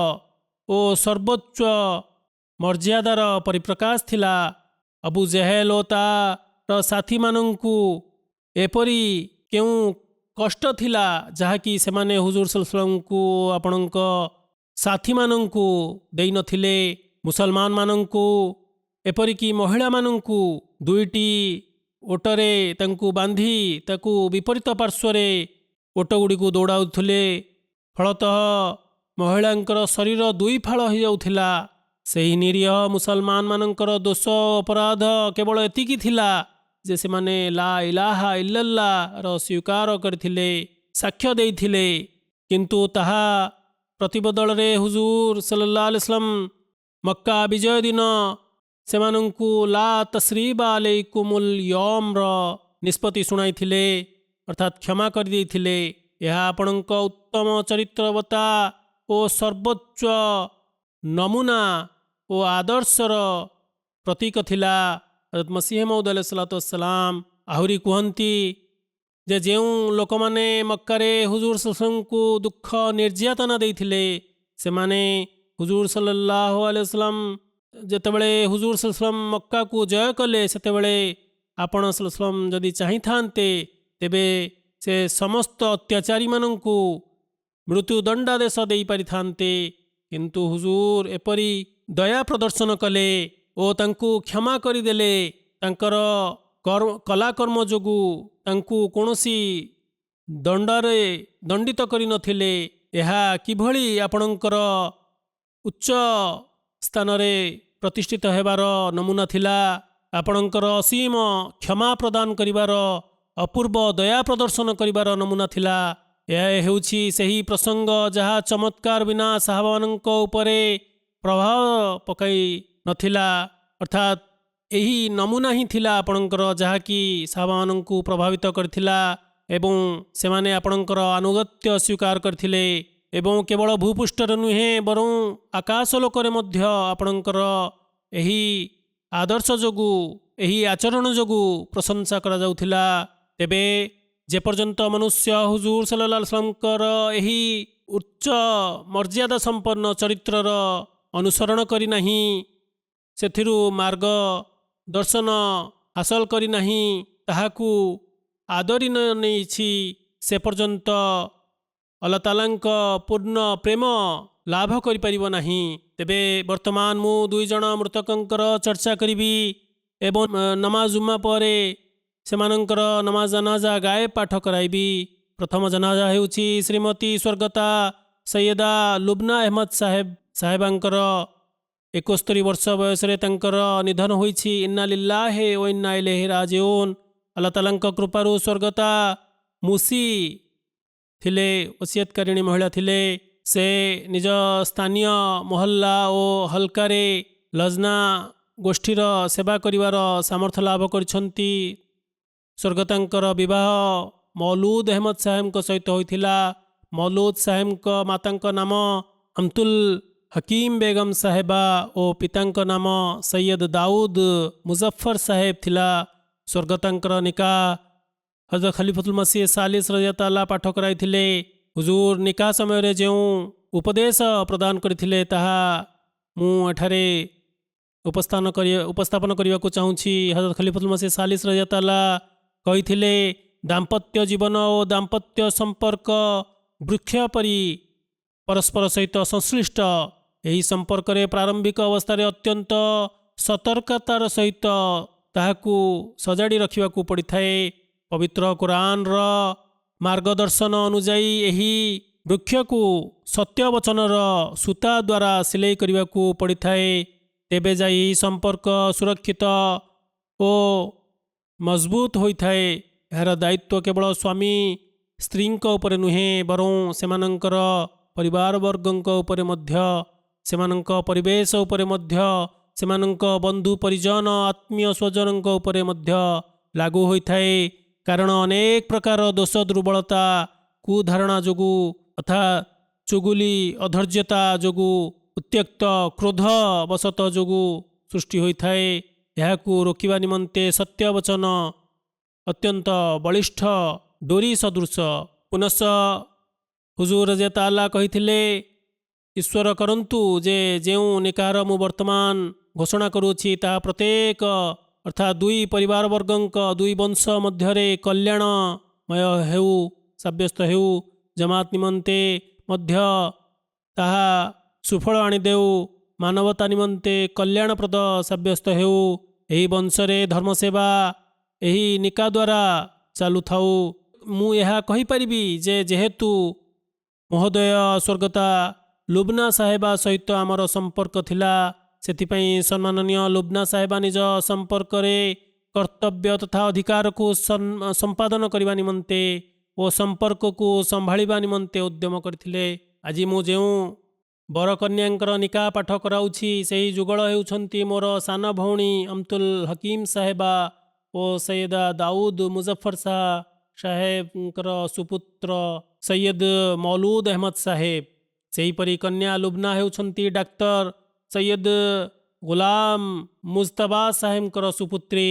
ଓ ସର୍ବୋଚ୍ଚ ମର୍ଯ୍ୟାଦାର ପରିପ୍ରକାଶ ଥିଲା। ଅବୁ ଜେହେଲ ଓ ତାର ସାଥୀମାନଙ୍କୁ ଏପରି କେଉଁ କଷ୍ଟ ଥିଲା ଯାହାକି ସେମାନେ ହୁଜୁର ସଲ୍ଲଲ୍ଲାହୁଙ୍କୁ ଓ ଆପଣଙ୍କ ସାଥୀମାନଙ୍କୁ ଦେଇନଥିଲେ। ମୁସଲମାନମାନଙ୍କୁ, ଏପରିକି ମହିଳାମାନଙ୍କୁ 2ଟି ଓଟରେ ତାଙ୍କୁ ବାନ୍ଧି ତାକୁ ବିପରୀତ ପାର୍ଶ୍ୱରେ ଓଟଗୁଡ଼ିକୁ ଦୌଡ଼ାଉଥିଲେ। ଫଳତଃ ମହିଳାଙ୍କର ଶରୀର 2 ଫାଳ ହୋଇଯାଉଥିଲା। ସେହି ନିରୀହ ମୁସଲମାନମାନଙ୍କର ଦୋଷ ଅପରାଧ କେବଳ ଏତିକି ଥିଲା ଯେ ସେମାନେ ଲା ଇଲାହା ଇଲ୍ଲାଲ୍ଲାହର ସ୍ୱୀକାର କରିଥିଲେ, ସାକ୍ଷ୍ୟ ଦେଇଥିଲେ, କିନ୍ତୁ ତାହା ପ୍ରତିବଦଳରେ ହୁଜୁର ସଲ୍ଲଲ୍ଲାହୁ ଆଲାଇହି वसल्लम ମକ୍କା ବିଜୟ ଦିନ ସେମାନଙ୍କୁ ଲା ତସ୍ରିବା ଆଲୈକୁମୁଲ୍ ୟୌମର ନିଷ୍ପତ୍ତି ଶୁଣାଇଥିଲେ, ଅର୍ଥାତ୍ କ୍ଷମା କରିଦେଇଥିଲେ। ଏହା ଆପଣଙ୍କ ଉତ୍ତମ ଚରିତ୍ରବତା ଓ ସର୍ବୋଚ୍ଚ ନମୁନା ଓ ଆଦର୍ଶର ପ୍ରତୀକ ଥିଲା। ହଜରତ ମସିହ ମଉଦ ଆଲୈହିସ୍ସଲାମ ଆହୁରି କୁହନ୍ତି ଯେ ଯେଉଁ ଲୋକମାନେ ମକ୍କାରେ ହୁଜୁର ସଲ୍ଲଲ୍ଲାହୁ ଦୁଃଖ ନିର୍ଯାତନା ଦେଇଥିଲେ, ସେମାନେ ହୁଜୁର ସଲ୍ଲଲ୍ଲାହୁ ଆଲାଇହି ወସଲ୍ଲମ ଯେତେବେଳେ ହୁଜୁର ସଲ୍ଲଲ୍ଲାହୁ ମକ୍କାକୁ ଜୟ କଲେ, ସେତେବେଳେ ଆପଣ ସଲ୍ଲଲ୍ଲାହୁ ଯଦି ଚାହିଁଥାନ୍ତେ ତେବେ ସେ ସମସ୍ତ ଅତ୍ୟାଚାରୀମାନଙ୍କୁ ମୃତ୍ୟୁଦଣ୍ଡାଦେଶ ଦେଇପାରିଥାନ୍ତେ, କିନ୍ତୁ ହୁଜୁର ଏପରି ଦୟା ପ୍ରଦର୍ଶନ କଲେ ଓ ତାଙ୍କୁ କ୍ଷମା କରିଦେଲେ। ତାଙ୍କର କଲାକର୍ମ ଯୋଗୁଁ ତାଙ୍କୁ କୌଣସି ଦଣ୍ଡରେ ଦଣ୍ଡିତ କରିନଥିଲେ। ଏହା କିଭଳି ଆପଣଙ୍କର ଉଚ୍ଚ ସ୍ଥାନରେ ପ୍ରତିଷ୍ଠିତ ହେବାର ନମୁନା ଥିଲା, ଆପଣଙ୍କର ଅସୀମ କ୍ଷମା ପ୍ରଦାନ କରିବାର, ଅପୂର୍ବ ଦୟା ପ୍ରଦର୍ଶନ କରିବାର ନମୁନା ଥିଲା। ଏହା ହେଉଛି ସେହି ପ୍ରସଙ୍ଗ ଯାହା ଚମତ୍କାର ବିନା ସାହାବାମାନଙ୍କ ଉପରେ ପ୍ରଭାବ ପକାଇ ନଥିଲା, ଅର୍ଥାତ୍ ଏହି ନମୁନା ହିଁ ଥିଲା ଆପଣଙ୍କର ଯାହାକି ସାହାବାମାନଙ୍କୁ ପ୍ରଭାବିତ କରିଥିଲା ଏବଂ ସେମାନେ ଆପଣଙ୍କର ଆନୁଗତ୍ୟ ସ୍ୱୀକାର କରିଥିଲେ ଏବଂ କେବଳ ଭୂପୃଷ୍ଠରେ ନୁହେଁ ବରଂ ଆକାଶ ଲୋକରେ ମଧ୍ୟ ଆପଣଙ୍କର ଏହି ଆଦର୍ଶ ଯୋଗୁଁ, ଏହି ଆଚରଣ ଯୋଗୁଁ ପ୍ରଶଂସା କରାଯାଉଥିଲା। ତେବେ ଯେପର୍ଯ୍ୟନ୍ତ ମନୁଷ୍ୟ ହୁଜୁର ସଲ୍ଲଲ୍ଲାହୁ ଆଲାଇହି वसल्लमଙ୍କର ଏହି ଉଚ୍ଚ ମର୍ଯ୍ୟାଦା ସମ୍ପନ୍ନ ଚରିତ୍ରର ଅନୁସରଣ କରିନାହିଁ, ସେଥିରୁ ମାର୍ଗ ଦର୍ଶନ ହାସଲ କରିନାହିଁ, ତାହାକୁ ଆଦରି ନ ନେଇଛି, ସେ ପର୍ଯ୍ୟନ୍ତ ଆଲ୍ଲାହ ତାଆଲାଙ୍କ ପୂର୍ଣ୍ଣ ପ୍ରେମ ଲାଭ କରିପାରିବ ନାହିଁ। ତେବେ ବର୍ତ୍ତମାନ ମୁଁ ଦୁଇ ଜଣ ମୃତକଙ୍କର ଚର୍ଚ୍ଚା କରିବି ଏବଂ ନମାଜ ଜୁମା ପରେ ସେମାନଙ୍କର ନମାଜ ଜନାଜା ଗାଏବ ପାଠ କରାଇବି। ପ୍ରଥମ ଜନାଜା ହେଉଛି ଶ୍ରୀମତୀ ସ୍ୱର୍ଗତା ସୈୟଦା ଲୁବନା ଅହମଦ ସାହେବାଙ୍କର 71 ବର୍ଷ ବୟସରେ ତାଙ୍କର ନିଧନ ହୋଇଛି। ଇନ୍ନା ଲିଲ୍ଲାହି ଓ ଇନ୍ନା ଇଲୈହି ରାଜିଉନ୍। ଆଲ୍ଲାହ ତାଆଲାଙ୍କ କୃପାରୁ ସ୍ୱର୍ଗତା ମୁସି ଥିଲେ, ଓସିୟତକାରିଣୀ ମହିଳା ଥିଲେ। ସେ ନିଜ ସ୍ଥାନୀୟ ମହଲ୍ଲା ଓ ହଲକାରେ ଲଜନା ଗୋଷ୍ଠୀର ସେବା କରିବାର ସାମର୍ଥ୍ୟ ଲାଭ କରିଛନ୍ତି। ସ୍ୱର୍ଗତାଙ୍କର ବିବାହ ମୌଲୁଦ ଅହମଦ ସାହେବଙ୍କ ସହିତ ହୋଇଥିଲା। ମୌଲୁଦ ସାହେବଙ୍କ ମାତାଙ୍କ ନାମ ଅମତୁଲ ହକିମ ବେଗମ ସାହେବା ଓ ପିତାଙ୍କ ନାମ ସୈୟଦ ଦାଉଦ ମୁଜଫର ସାହେବ ଥିଲା। ସ୍ୱର୍ଗତାଙ୍କର ନିକାହ ହଜରତ ଖଲିଫତୁଲ ମସିହ ସାଲିସ ରଜିୟଲ୍ଲାହୁ ପାଠ କରାଇଥିଲେ। ହୁଜୁର ନିକାହ ସମୟରେ ଯେଉଁ ଉପଦେଶ ପ୍ରଦାନ କରିଥିଲେ ତାହା ମୁଁ ଏଠାରେ ଉପସ୍ଥାପନ କରିବାକୁ ଚାହୁଁଛି। ହଜରତ ଖଲିଫତୁଲ ମସିହ ସାଲିସ ରଜିୟଲ୍ଲାହୁ କହିଥିଲେ, ଦାମ୍ପତ୍ୟ ଜୀବନ ଓ ଦାମ୍ପତ୍ୟ ସମ୍ପର୍କ ବୃକ୍ଷ ପରି ପରସ୍ପର ସହିତ ସଂଶ୍ଳିଷ୍ଟ। ଏହି ସମ୍ପର୍କରେ ପ୍ରାରମ୍ଭିକ ଅବସ୍ଥାରେ ଅତ୍ୟନ୍ତ ସତର୍କତାର ସହିତ ତାହାକୁ ସଜାଡ଼ି ରଖିବାକୁ ପଡ଼ିଥାଏ। ପବିତ୍ର କୁରାନର ମାର୍ଗଦର୍ଶନ ଅନୁଯାୟୀ ଏହି ବୃକ୍ଷକୁ ସତ୍ୟ ବଚନର ସୂତା ଦ୍ୱାରା ସିଲେଇ କରିବାକୁ ପଡ଼ିଥାଏ। ତେବେ ଯାଇ ଏହି ସମ୍ପର୍କ ସୁରକ୍ଷିତ ଓ ମଜବୁତ ହୋଇଥାଏ। ଏହାର ଦାୟିତ୍ୱ କେବଳ ସ୍ୱାମୀ ସ୍ତ୍ରୀଙ୍କ ଉପରେ ନୁହେଁ ବରଂ ସେମାନଙ୍କର ପରିବାରବର୍ଗଙ୍କ ଉପରେ ମଧ୍ୟ, ସେମାନଙ୍କ ପରିବେଶ ଉପରେ ମଧ୍ୟ, ସେମାନଙ୍କ ବନ୍ଧୁ ପରିଜନ ଆତ୍ମୀୟ ସ୍ୱଜନଙ୍କ ଉପରେ ମଧ୍ୟ ଲାଗୁ ହୋଇଥାଏ। କାରଣ ଅନେକ ପ୍ରକାର ଦୋଷ ଦୁର୍ବଳତା, କୁଧାରଣା ଯୋଗୁଁ ତଥା ଚୁଗୁଲି ଅଧୈର୍ଯ୍ୟତା ଯୋଗୁଁ, ଉତ୍ତ୍ୟକ୍ତ କ୍ରୋଧ ବଶତଃ ଯୋଗୁଁ ସୃଷ୍ଟି ହୋଇଥାଏ। ଏହାକୁ ରୋକିବା ନିମନ୍ତେ ସତ୍ୟବଚନ ଅତ୍ୟନ୍ତ ବଳିଷ୍ଠ ଡୋରି ସଦୃଶ। ପୁନଶ୍ଚ ହୁଜୁର ରଜିୟଲ୍ଲାହୁ କହିଥିଲେ, ଈଶ୍ୱର କରନ୍ତୁ ଯେ ଯେଉଁ ନିକାହର ମୁଁ ବର୍ତ୍ତମାନ ଘୋଷଣା କରୁଅଛି ତାହା ପ୍ରତ୍ୟେକ ଅର୍ଥାତ୍ ଦୁଇ ପରିବାରବର୍ଗଙ୍କ, ଦୁଇ ବଂଶ ମଧ୍ୟରେ କଲ୍ୟାଣମୟ ହେଉ, ସାବ୍ୟସ୍ତ ହେଉ। ଜମାତ ନିମନ୍ତେ ମଧ୍ୟ ତାହା ସୁଫଳ ଆଣିଦେଉ, ମାନବତା ନିମନ୍ତେ କଲ୍ୟାଣପ୍ରଦ ସାବ୍ୟସ୍ତ ହେଉ। ଏହି ବଂଶରେ ଧର୍ମସେବା ଏହି ନିକାହ ଦ୍ୱାରା ଚାଲୁଥାଉ। ମୁଁ ଏହା କହିପାରିବି ଯେ ଯେହେତୁ ମହୋଦୟ ସ୍ୱର୍ଗତା ଲୁବନା ସାହେବା ସହିତ ଆମର ସମ୍ପର୍କ ଥିଲା, ସେଥିପାଇଁ ସମ୍ମାନନୀୟ ଲୁବନା ସାହେବା ନିଜ ସମ୍ପର୍କରେ କର୍ତ୍ତବ୍ୟ ତଥା ଅଧିକାରକୁ ସମ୍ପାଦନ କରିବା ନିମନ୍ତେ ଓ ସମ୍ପର୍କକୁ ସମ୍ଭାଳିବା ନିମନ୍ତେ ଉଦ୍ୟମ କରିଥିଲେ। ଆଜି ମୁଁ ଯେଉଁ ବରକନ୍ୟାଙ୍କର ନିକାହ ପାଠ କରାଉଛି ସେହି ଯୁଗଳ ହେଉଛନ୍ତି ମୋର ସାନ ଭଉଣୀ ଅମତୁଲ ହକିମ ସାହେବା ଓ ସୈୟଦା ଦାଉଦ ମୁଜଫର ସାହେବଙ୍କର ସୁପୁତ୍ର ସୈୟଦ ମୌଲୁଦ ଅହମଦ ସାହେବ। ସେହିପରି କନ୍ୟା ଲୁବ୍ନା ହେଉଛନ୍ତି ଡାକ୍ତର ସୈୟଦ ଗୁଲାମ ମୁସ୍ତଫା ସାହେବଙ୍କର ସୁପୁତ୍ରୀ।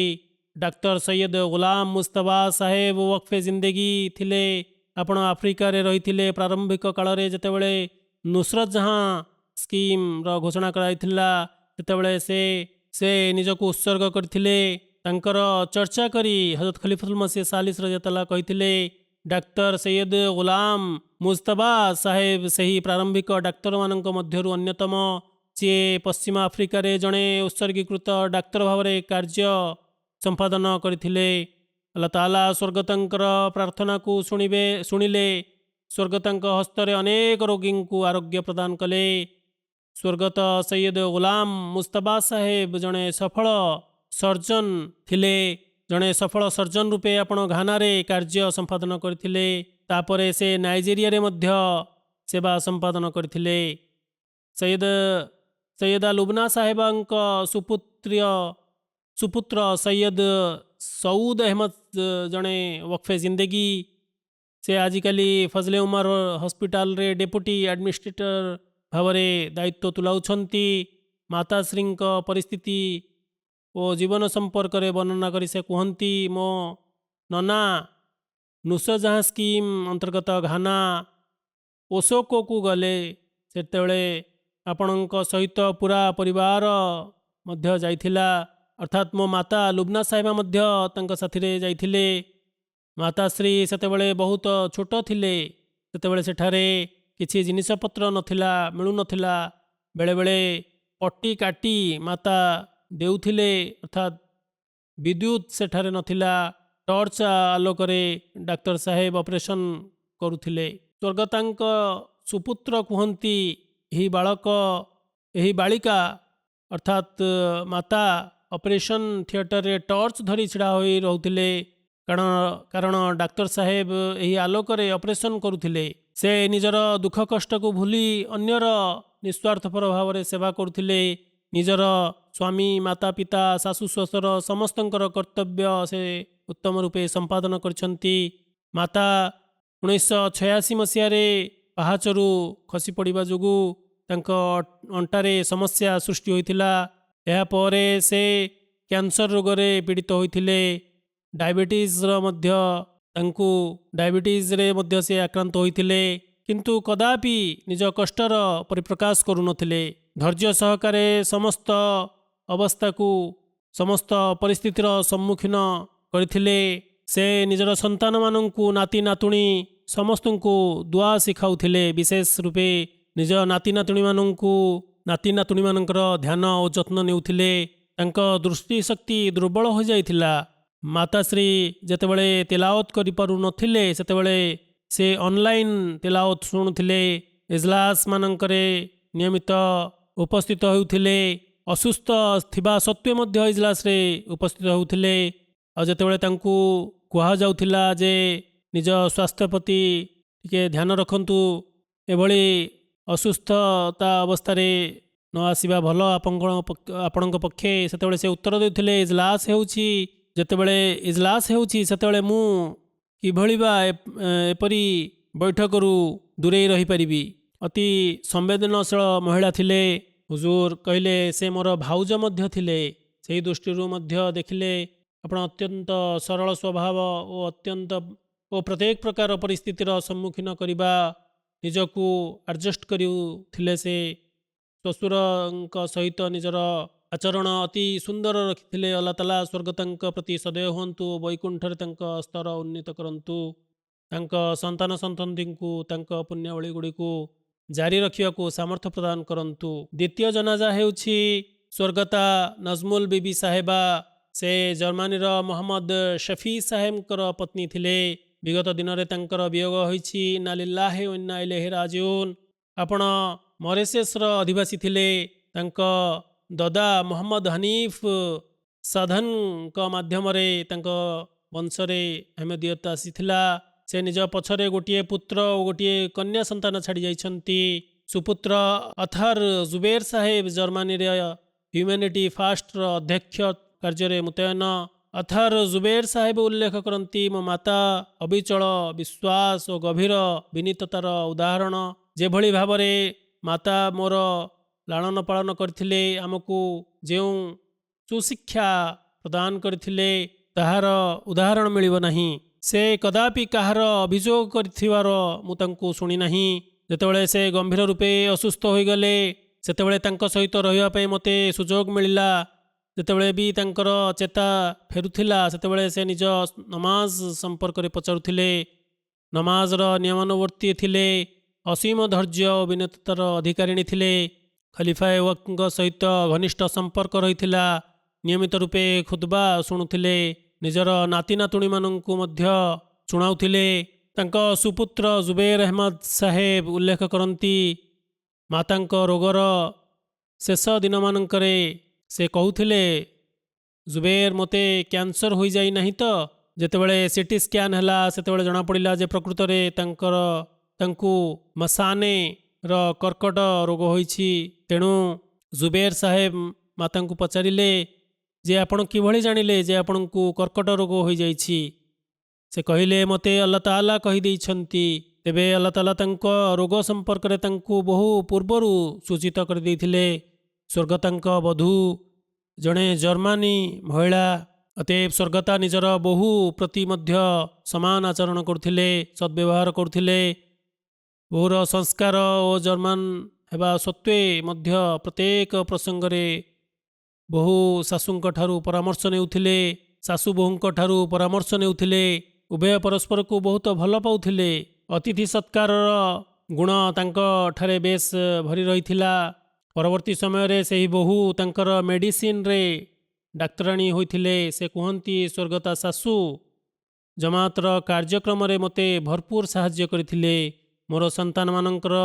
ଡାକ୍ତର ସୈୟଦ ଗୁଲାମ ମୁସ୍ତଫା ସାହେବ ୱକ୍ଫେ ଜିନ୍ଦଗୀ ଥିଲେ। ଆପଣ ଆଫ୍ରିକାରେ ରହିଥିଲେ ପ୍ରାରମ୍ଭିକ କାଳରେ ଯେତେବେଳେ ନୁସରତ ଜାହାଁ ସ୍କିମ୍ର ଘୋଷଣା କରାଯାଇଥିଲା, ସେତେବେଳେ ସେ ନିଜକୁ ଉତ୍ସର୍ଗ କରିଥିଲେ। ତାଙ୍କର ଚର୍ଚ୍ଚା କରି ହଜରତ ଖଲିଫାତୁଲ ମସିହ ସାଲିସ ରଜିୟଲ୍ଲାହୁ କହିଥିଲେ, ଡାକ୍ତର ସୈୟଦ ଗୁଲାମ ମୁସ୍ତଫା ସାହେବ ସେହି ପ୍ରାରମ୍ଭିକ ଡାକ୍ତରମାନଙ୍କ ମଧ୍ୟରୁ ଅନ୍ୟତମ, ଯିଏ ପଶ୍ଚିମ ଆଫ୍ରିକାରେ ଜଣେ ଉତ୍ସର୍ଗୀକୃତ ଡାକ୍ତର ଭାବରେ କାର୍ଯ୍ୟ ସମ୍ପାଦନ କରିଥିଲେ। ଆଲ୍ଲାହ ତାଆଲା ସ୍ୱର୍ଗତଙ୍କର ପ୍ରାର୍ଥନାକୁ ଶୁଣିଲେ। ସ୍ୱର୍ଗତଙ୍କ ହସ୍ତରେ ଅନେକ ରୋଗୀଙ୍କୁ ଆରୋଗ୍ୟ ପ୍ରଦାନ କଲେ। ସ୍ୱର୍ଗତ ସୈୟଦ ଗୁଲାମ ମୁସ୍ତଫା ସାହେବ ଜଣେ ସଫଳ ସର୍ଜନ ଥିଲେ। ଜଣେ ସଫଳ ସର୍ଜନ ରୂପେ ଆପଣ ଘାନାରେ କାର୍ଯ୍ୟ ସମ୍ପାଦନ କରିଥିଲେ। ତାପରେ ସେ ନାଇଜେରିଆରେ ମଧ୍ୟ ସେବା ସମ୍ପାଦନ କରିଥିଲେ। ସୈୟଦା ଲୁବ୍ନା ସାହେବାଙ୍କ ସୁପୁତ୍ର ସୈୟଦ ସଉଦ ଅହମଦ ଜଣେ ୱକ୍ଫେ ଜିନ୍ଦଗୀ। ସେ ଆଜିକାଲି ଫଜଲେ ଉମର ହସ୍ପିଟାଲରେ ଡେପୁଟି ଆଡମିନିଷ୍ଟ୍ରେଟର ଭାବରେ ଦାୟିତ୍ୱ ତୁଲାଉଛନ୍ତି। ମାତାଶ୍ରୀଙ୍କ ପରିସ୍ଥିତି ଓ ଜୀବନ ସମ୍ପର୍କରେ ବର୍ଣ୍ଣନା କରି ସେ କୁହନ୍ତି, ମୋ ନନା ନୁସରତ ଜାହାଁ ସ୍କିମ୍ ଅନ୍ତର୍ଗତ ଘାନା ଓସୋକୋକୁ ଗଲେ, ସେତେବେଳେ ଆପଣଙ୍କ ସହିତ ପୁରା ପରିବାର ମଧ୍ୟ ଯାଇଥିଲା। ଅର୍ଥାତ୍ ମୋ ମାତା ଲୁବ୍ନା ସାହେବା ମଧ୍ୟ ତାଙ୍କ ସାଥିରେ ଯାଇଥିଲେ। ମାତାଶ୍ରୀ ସେତେବେଳେ ବହୁତ ଛୋଟ ଥିଲେ। ସେତେବେଳେ ସେଠାରେ କିଛି ଜିନିଷପତ୍ର ନଥିଲା, ମିଳୁନଥିଲା। ବେଳେବେଳେ ପଟି କାଟି ମାତା ଦେଉଥିଲେ, ଅର୍ଥାତ୍ ବିଦ୍ୟୁତ୍ ସେଠାରେ ନଥିଲା। ଟର୍ଚ୍ଚ ଆଲୋକରେ ଡାକ୍ତର ସାହେବ ଅପରେସନ କରୁଥିଲେ। ସ୍ୱର୍ଗତାଙ୍କ ସୁପୁତ୍ର କୁହନ୍ତି, ଏହି ବାଳିକା ଅର୍ଥାତ୍ ମାତା ଅପରେସନ ଥିଏଟରରେ ଟର୍ଚ୍ଚ ଧରି ଛିଡ଼ା ହୋଇ ରହୁଥିଲେ। କାରଣ ଡାକ୍ତର ସାହେବ ଏହି ଆଲୋକରେ ଅପରେସନ କରୁଥିଲେ। ସେ ନିଜର ଦୁଃଖ କଷ୍ଟକୁ ଭୁଲି ଅନ୍ୟର ନିସ୍ୱାର୍ଥପର ଭାବରେ ସେବା କରୁଥିଲେ। ନିଜର ସ୍ୱାମୀ, ମାତା ପିତା, ଶାଶୁ ଶ୍ୱଶୁର ସମସ୍ତଙ୍କର କର୍ତ୍ତବ୍ୟ ସେ ଉତ୍ତମ ରୂପେ ସମ୍ପାଦନ କରିଛନ୍ତି। ମାତା 1986 ମସିହାରେ ପାହାଚରୁ ଖସି ପଡ଼ିବା ଯୋଗୁଁ ତାଙ୍କ ଅଣ୍ଟାରେ ସମସ୍ୟା ସୃଷ୍ଟି ହୋଇଥିଲା। ଏହାପରେ ସେ କ୍ୟାନ୍ସର ରୋଗରେ ପୀଡ଼ିତ ହୋଇଥିଲେ। ଡାଇବେଟିସରେ ମଧ୍ୟ ସେ ଆକ୍ରାନ୍ତ ହୋଇଥିଲେ। କିନ୍ତୁ କଦାପି ନିଜ କଷ୍ଟର ପରିପ୍ରକାଶ କରୁନଥିଲେ। ଧୈର୍ଯ୍ୟ ସହକାରେ ସମସ୍ତ ପରିସ୍ଥିତିର ସମ୍ମୁଖୀନ କରିଥିଲେ। ସେ ନିଜର ସନ୍ତାନମାନଙ୍କୁ, ନାତି ନାତୁଣୀ ସମସ୍ତଙ୍କୁ ଦୁଆ ଶିଖାଉଥିଲେ। ବିଶେଷ ରୂପେ ନିଜ ନାତି ନାତୁଣୀମାନଙ୍କର ଧ୍ୟାନ ଓ ଯତ୍ନ ନେଉଥିଲେ। ତାଙ୍କ ଦୃଷ୍ଟି ଶକ୍ତି ଦୁର୍ବଳ ହୋଇଯାଇଥିଲା। ମାତାଶ୍ରୀ ଯେତେବେଳେ ତେଲାୱତ କରିପାରୁନଥିଲେ, ସେତେବେଳେ ସେ ଅନଲାଇନ ତେଲାୱତ ଶୁଣୁଥିଲେ। ଇଜଲାସ ମାନଙ୍କରେ ନିୟମିତ ଉପସ୍ଥିତ ହେଉଥିଲେ। ଅସୁସ୍ଥ ଥିବା ସତ୍ତ୍ୱେ ମଧ୍ୟ ଇଜଲାସରେ ଉପସ୍ଥିତ ହେଉଥିଲେ। ଆଉ ଯେତେବେଳେ ତାଙ୍କୁ କୁହାଯାଉଥିଲା ଯେ ନିଜ ସ୍ୱାସ୍ଥ୍ୟ ପ୍ରତି ଟିକେ ଧ୍ୟାନ ରଖନ୍ତୁ, ଏଭଳି ଅସୁସ୍ଥତା ଅବସ୍ଥାରେ ନ ଆସିବା ଭଲ ଆପଣଙ୍କ ପକ୍ଷେ, ସେତେବେଳେ ସେ ଉତ୍ତର ଦେଉଥିଲେ, ଯେତେବେଳେ ଇଜଲାସ ହେଉଛି ସେତେବେଳେ ମୁଁ କିଭଳି ବା ଏପରି ବୈଠକରୁ ଦୂରେଇ ରହିପାରିବି। ଅତି ସମ୍ବେଦନଶୀଳ ମହିଳା ଥିଲେ। ହୁଜୁର କହିଲେ, ସେ ମୋର ଭାଉଜ ମଧ୍ୟ ଥିଲେ। ସେହି ଦୃଷ୍ଟିରୁ ମଧ୍ୟ ଦେଖିଲେ ଆପଣ ଅତ୍ୟନ୍ତ ସରଳ ସ୍ୱଭାବ ଓ ପ୍ରତ୍ୟେକ ପ୍ରକାର ପରିସ୍ଥିତିର ସମ୍ମୁଖୀନ କରିବା ନିଜକୁ ଆଡ଼ଜଷ୍ଟ କରୁଥିଲେ। ସେ ଶ୍ୱଶୁରଙ୍କ ସହିତ ନିଜର ଆଚରଣ ଅତି ସୁନ୍ଦର ରଖିଥିଲେ। ଆଲ୍ଲାହ ତାଆଲା ସ୍ୱର୍ଗତଙ୍କ ପ୍ରତି ସଦୟ ହୁଅନ୍ତୁ, ବୈକୁଣ୍ଠରେ ତାଙ୍କ ସ୍ତର ଉନ୍ନୀତ କରନ୍ତୁ। ତାଙ୍କ ସନ୍ତାନ ସନ୍ତତିଙ୍କୁ ତାଙ୍କ ପୁଣ୍ୟାବଳୀ ଗୁଡ଼ିକୁ ଜାରି ରଖିବାକୁ ସାମର୍ଥ୍ୟ ପ୍ରଦାନ କରନ୍ତୁ। ଦ୍ୱିତୀୟ ଜନାଜା ହେଉଛି ସ୍ୱର୍ଗତା ନଜମୁଲ ବିବି ସାହେବା। ସେ ଜର୍ମାନୀର ମହମ୍ମଦ ଶଫି ସାହେବଙ୍କର ପତ୍ନୀ ଥିଲେ। ବିଗତ ଦିନରେ ତାଙ୍କର ବିୟୋଗ ହୋଇଛି। ଇନ୍ନା ଲିଲ୍ଲାହି ୱ ଇନ୍ନା ଇଲୈହି ରାଜିଉନ୍। ଆପଣ ମରିସସର ଅଧିବାସୀ ଥିଲେ। ତାଙ୍କ ଦଦା ମହମ୍ମଦ ହନିଫ ସାଧନଙ୍କ ମାଧ୍ୟମରେ ତାଙ୍କ ବଂଶରେ ଅହମଦିୟତ ଆସିଥିଲା। ସେ ନିଜ ପଛରେ ଗୋଟିଏ ପୁତ୍ର ଓ ଗୋଟିଏ କନ୍ୟା ସନ୍ତାନ ଛାଡ଼ି ଯାଇଛନ୍ତି। ସୁପୁତ୍ର ଅଥର ଜୁବେର ସାହେବ ଜର୍ମାନୀର ହ୍ୟୁମାନିଟି ଫାଷ୍ଟର ଅଧ୍ୟକ୍ଷ କାର୍ଯ୍ୟରେ ମୁତୟନ। ଅଥର ଜୁବେର ସାହେବ ଉଲ୍ଲେଖ କରନ୍ତି, ମୋ ମାତା ଅବିଚଳ ବିଶ୍ୱାସ ଓ ଗଭୀର ବିନୀତତାର ଉଦାହରଣ। ଯେଭଳି ଭାବରେ ମାତା ମୋର ଲାଳନ ପାଳନ କରିଥିଲେ, ଆମକୁ ଯେଉଁ ସୁଶିକ୍ଷା ପ୍ରଦାନ କରିଥିଲେ ତାହାର ଉଦାହରଣ ମିଳିବ ନାହିଁ। ସେ କଦାପି କାହାର ଅଭିଯୋଗ କରିଥିବାର ମୁଁ ତାଙ୍କୁ ଶୁଣି ନାହିଁ। ଯେତେବେଳେ ସେ ଗମ୍ଭୀର ରୂପେ ଅସୁସ୍ଥ ହୋଇଗଲେ, ସେତେବେଳେ ତାଙ୍କ ସହିତ ରହିବା ପାଇଁ ମୋତେ ସୁଯୋଗ ମିଳିଲା। ଯେତେବେଳେ ବି ତାଙ୍କର ଚେତା ଫେରୁଥିଲା, ସେତେବେଳେ ସେ ନିଜ ନମାଜ ସମ୍ପର୍କରେ ପଚାରୁଥିଲେ। ନମାଜର ନିୟମାନୁବର୍ତ୍ତୀ ଥିଲେ, ଅସୀମ ଧୈର୍ଯ୍ୟ ଓ ବିନୀତତାର ଅଧିକାରିଣୀ ଥିଲେ। ଖଲିଫାଏ ୱକ୍ତଙ୍କ ସହିତ ଘନିଷ୍ଠ ସମ୍ପର୍କ ରହିଥିଲା। ନିୟମିତ ରୂପେ ଖୁତବା ଶୁଣୁଥିଲେ, ନିଜର ନାତି ନାତୁଣୀମାନଙ୍କୁ ମଧ୍ୟ ଶୁଣାଉଥିଲେ। ତାଙ୍କ ସୁପୁତ୍ର ଜୁବେର ଅହମଦ ସାହେବ ଉଲ୍ଲେଖ କରନ୍ତି, ମାତାଙ୍କ ରୋଗର ଶେଷ ଦିନମାନଙ୍କରେ ସେ କହୁଥିଲେ, ଜୁବେର, ମୋତେ କ୍ୟାନ୍ସର ହୋଇଯାଇ ନାହିଁ ତ? ଯେତେବେଳେ ସିଟି ସ୍କାନ୍ ହେଲା, ସେତେବେଳେ ଜଣାପଡ଼ିଲା ଯେ ପ୍ରକୃତରେ ତାଙ୍କୁ ମସାନେର କର୍କଟ ରୋଗ ହୋଇଛି। ତେଣୁ ଜୁବେର ସାହେବ ମାତାଙ୍କୁ ପଚାରିଲେ ଯେ ଆପଣ କିଭଳି ଜାଣିଲେ ଯେ ଆପଣଙ୍କୁ କର୍କଟ ରୋଗ ହୋଇଯାଇଛି? ସେ କହିଲେ, ମୋତେ ଆଲ୍ଲାହ ତାଆଲା କହିଦେଇଛନ୍ତି। ତେବେ ଆଲ୍ଲାହ ତାଆଲା ତାଙ୍କ ରୋଗ ସମ୍ପର୍କରେ ତାଙ୍କୁ ବହୁ ପୂର୍ବରୁ ସୂଚିତ କରିଦେଇଥିଲେ। ସ୍ୱର୍ଗତାଙ୍କ ବଧୂ ଜଣେ ଜର୍ମାନୀ ମହିଳା, ଅତଏବ ସ୍ୱର୍ଗତା ନିଜର ବୋହୂ ପ୍ରତି ମଧ୍ୟ ସମାନ ଆଚରଣ କରୁଥିଲେ, ସଦ୍ବ୍ୟବହାର କରୁଥିଲେ। ବୋହୂର ସଂସ୍କାର ଓ ଜର୍ମାନ ହେବା ସତ୍ତ୍ୱେ ମଧ୍ୟ ପ୍ରତ୍ୟେକ ପ୍ରସଙ୍ଗରେ ବୋହୂ ଶାଶୁଙ୍କ ଠାରୁ ପରାମର୍ଶ ନେଉଥିଲେ, ଶାଶୁ ବୋହୂଙ୍କ ଠାରୁ ପରାମର୍ଶ ନେଉଥିଲେ। ଉଭୟ ପରସ୍ପରକୁ ବହୁତ ଭଲ ପାଉଥିଲେ। ଅତିଥି ସତ୍କାରର ଗୁଣ ତାଙ୍କ ଠାରେ ବେଶ ଭରି ରହିଥିଲା। ପରବର୍ତ୍ତୀ ସମୟରେ ସେହି ବୋହୂ ତାଙ୍କର ମେଡିସିନରେ ଡାକ୍ତରାଣୀ ହୋଇଥିଲେ। ସେ କୁହନ୍ତି, ସ୍ୱର୍ଗତା ଶାଶୁ ଜମାତର କାର୍ଯ୍ୟକ୍ରମରେ ମୋତେ ଭରପୁର ସାହାଯ୍ୟ କରିଥିଲେ, ମୋର ସନ୍ତାନମାନଙ୍କର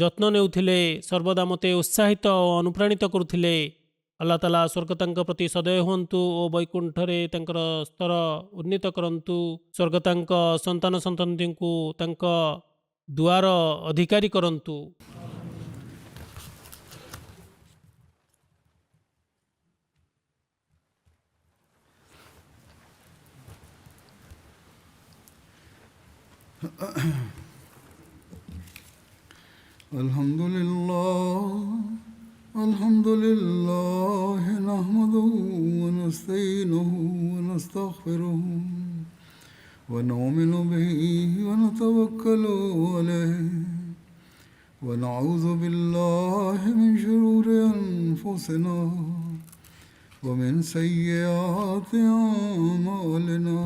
ଯତ୍ନ ନେଉଥିଲେ, ସର୍ବଦା ମୋତେ ଉତ୍ସାହିତ ଓ ଅନୁପ୍ରାଣିତ କରୁଥିଲେ। ଆଲ୍ଲାହ ତାଆଲା ସ୍ୱର୍ଗତାଙ୍କ ପ୍ରତି ସଦୟ ହୁଅନ୍ତୁ ଓ ବୈକୁଣ୍ଠରେ ତାଙ୍କର ସ୍ତର ଉନ୍ନୀତ କରନ୍ତୁ। ସ୍ୱର୍ଗତାଙ୍କ ସନ୍ତାନ ସନ୍ତତିଙ୍କୁ ତାଙ୍କ ଦୁଆର ଅଧିକାରୀ କରନ୍ତୁ। Alhamdulillah, nahmaduhu wa nasta'inuhu wa nastaghfiruhu wa nu'minu bihi wa natawakkalu alayhi wa na'udhu billahi min shururi anfusina wa min sayyiati a'malina.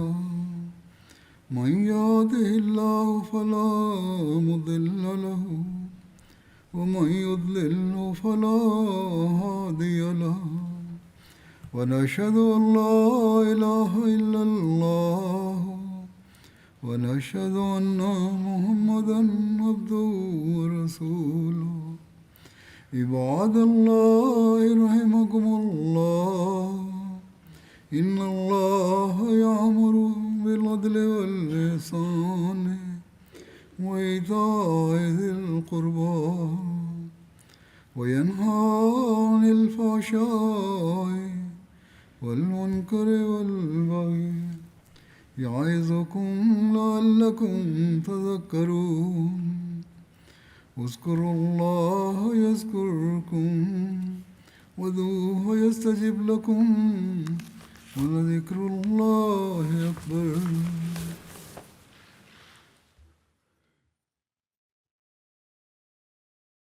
Man yahdihillahu fala mudilla lahu ومن يضلل فلا هادي له ونشهد أن لا إله إلا الله ونشهد أن محمدا عبده ورسوله. عباد الله رحمكم الله، إن الله يأمر بالعدل والإحسان وإيتاء ذي القربى وينهى عن الفحشاء والمنكر والبغي يعظكم لعلكم تذكرون. اذكروا الله يذكركم وادعوه يستجب لكم ولذكر الله أكبر.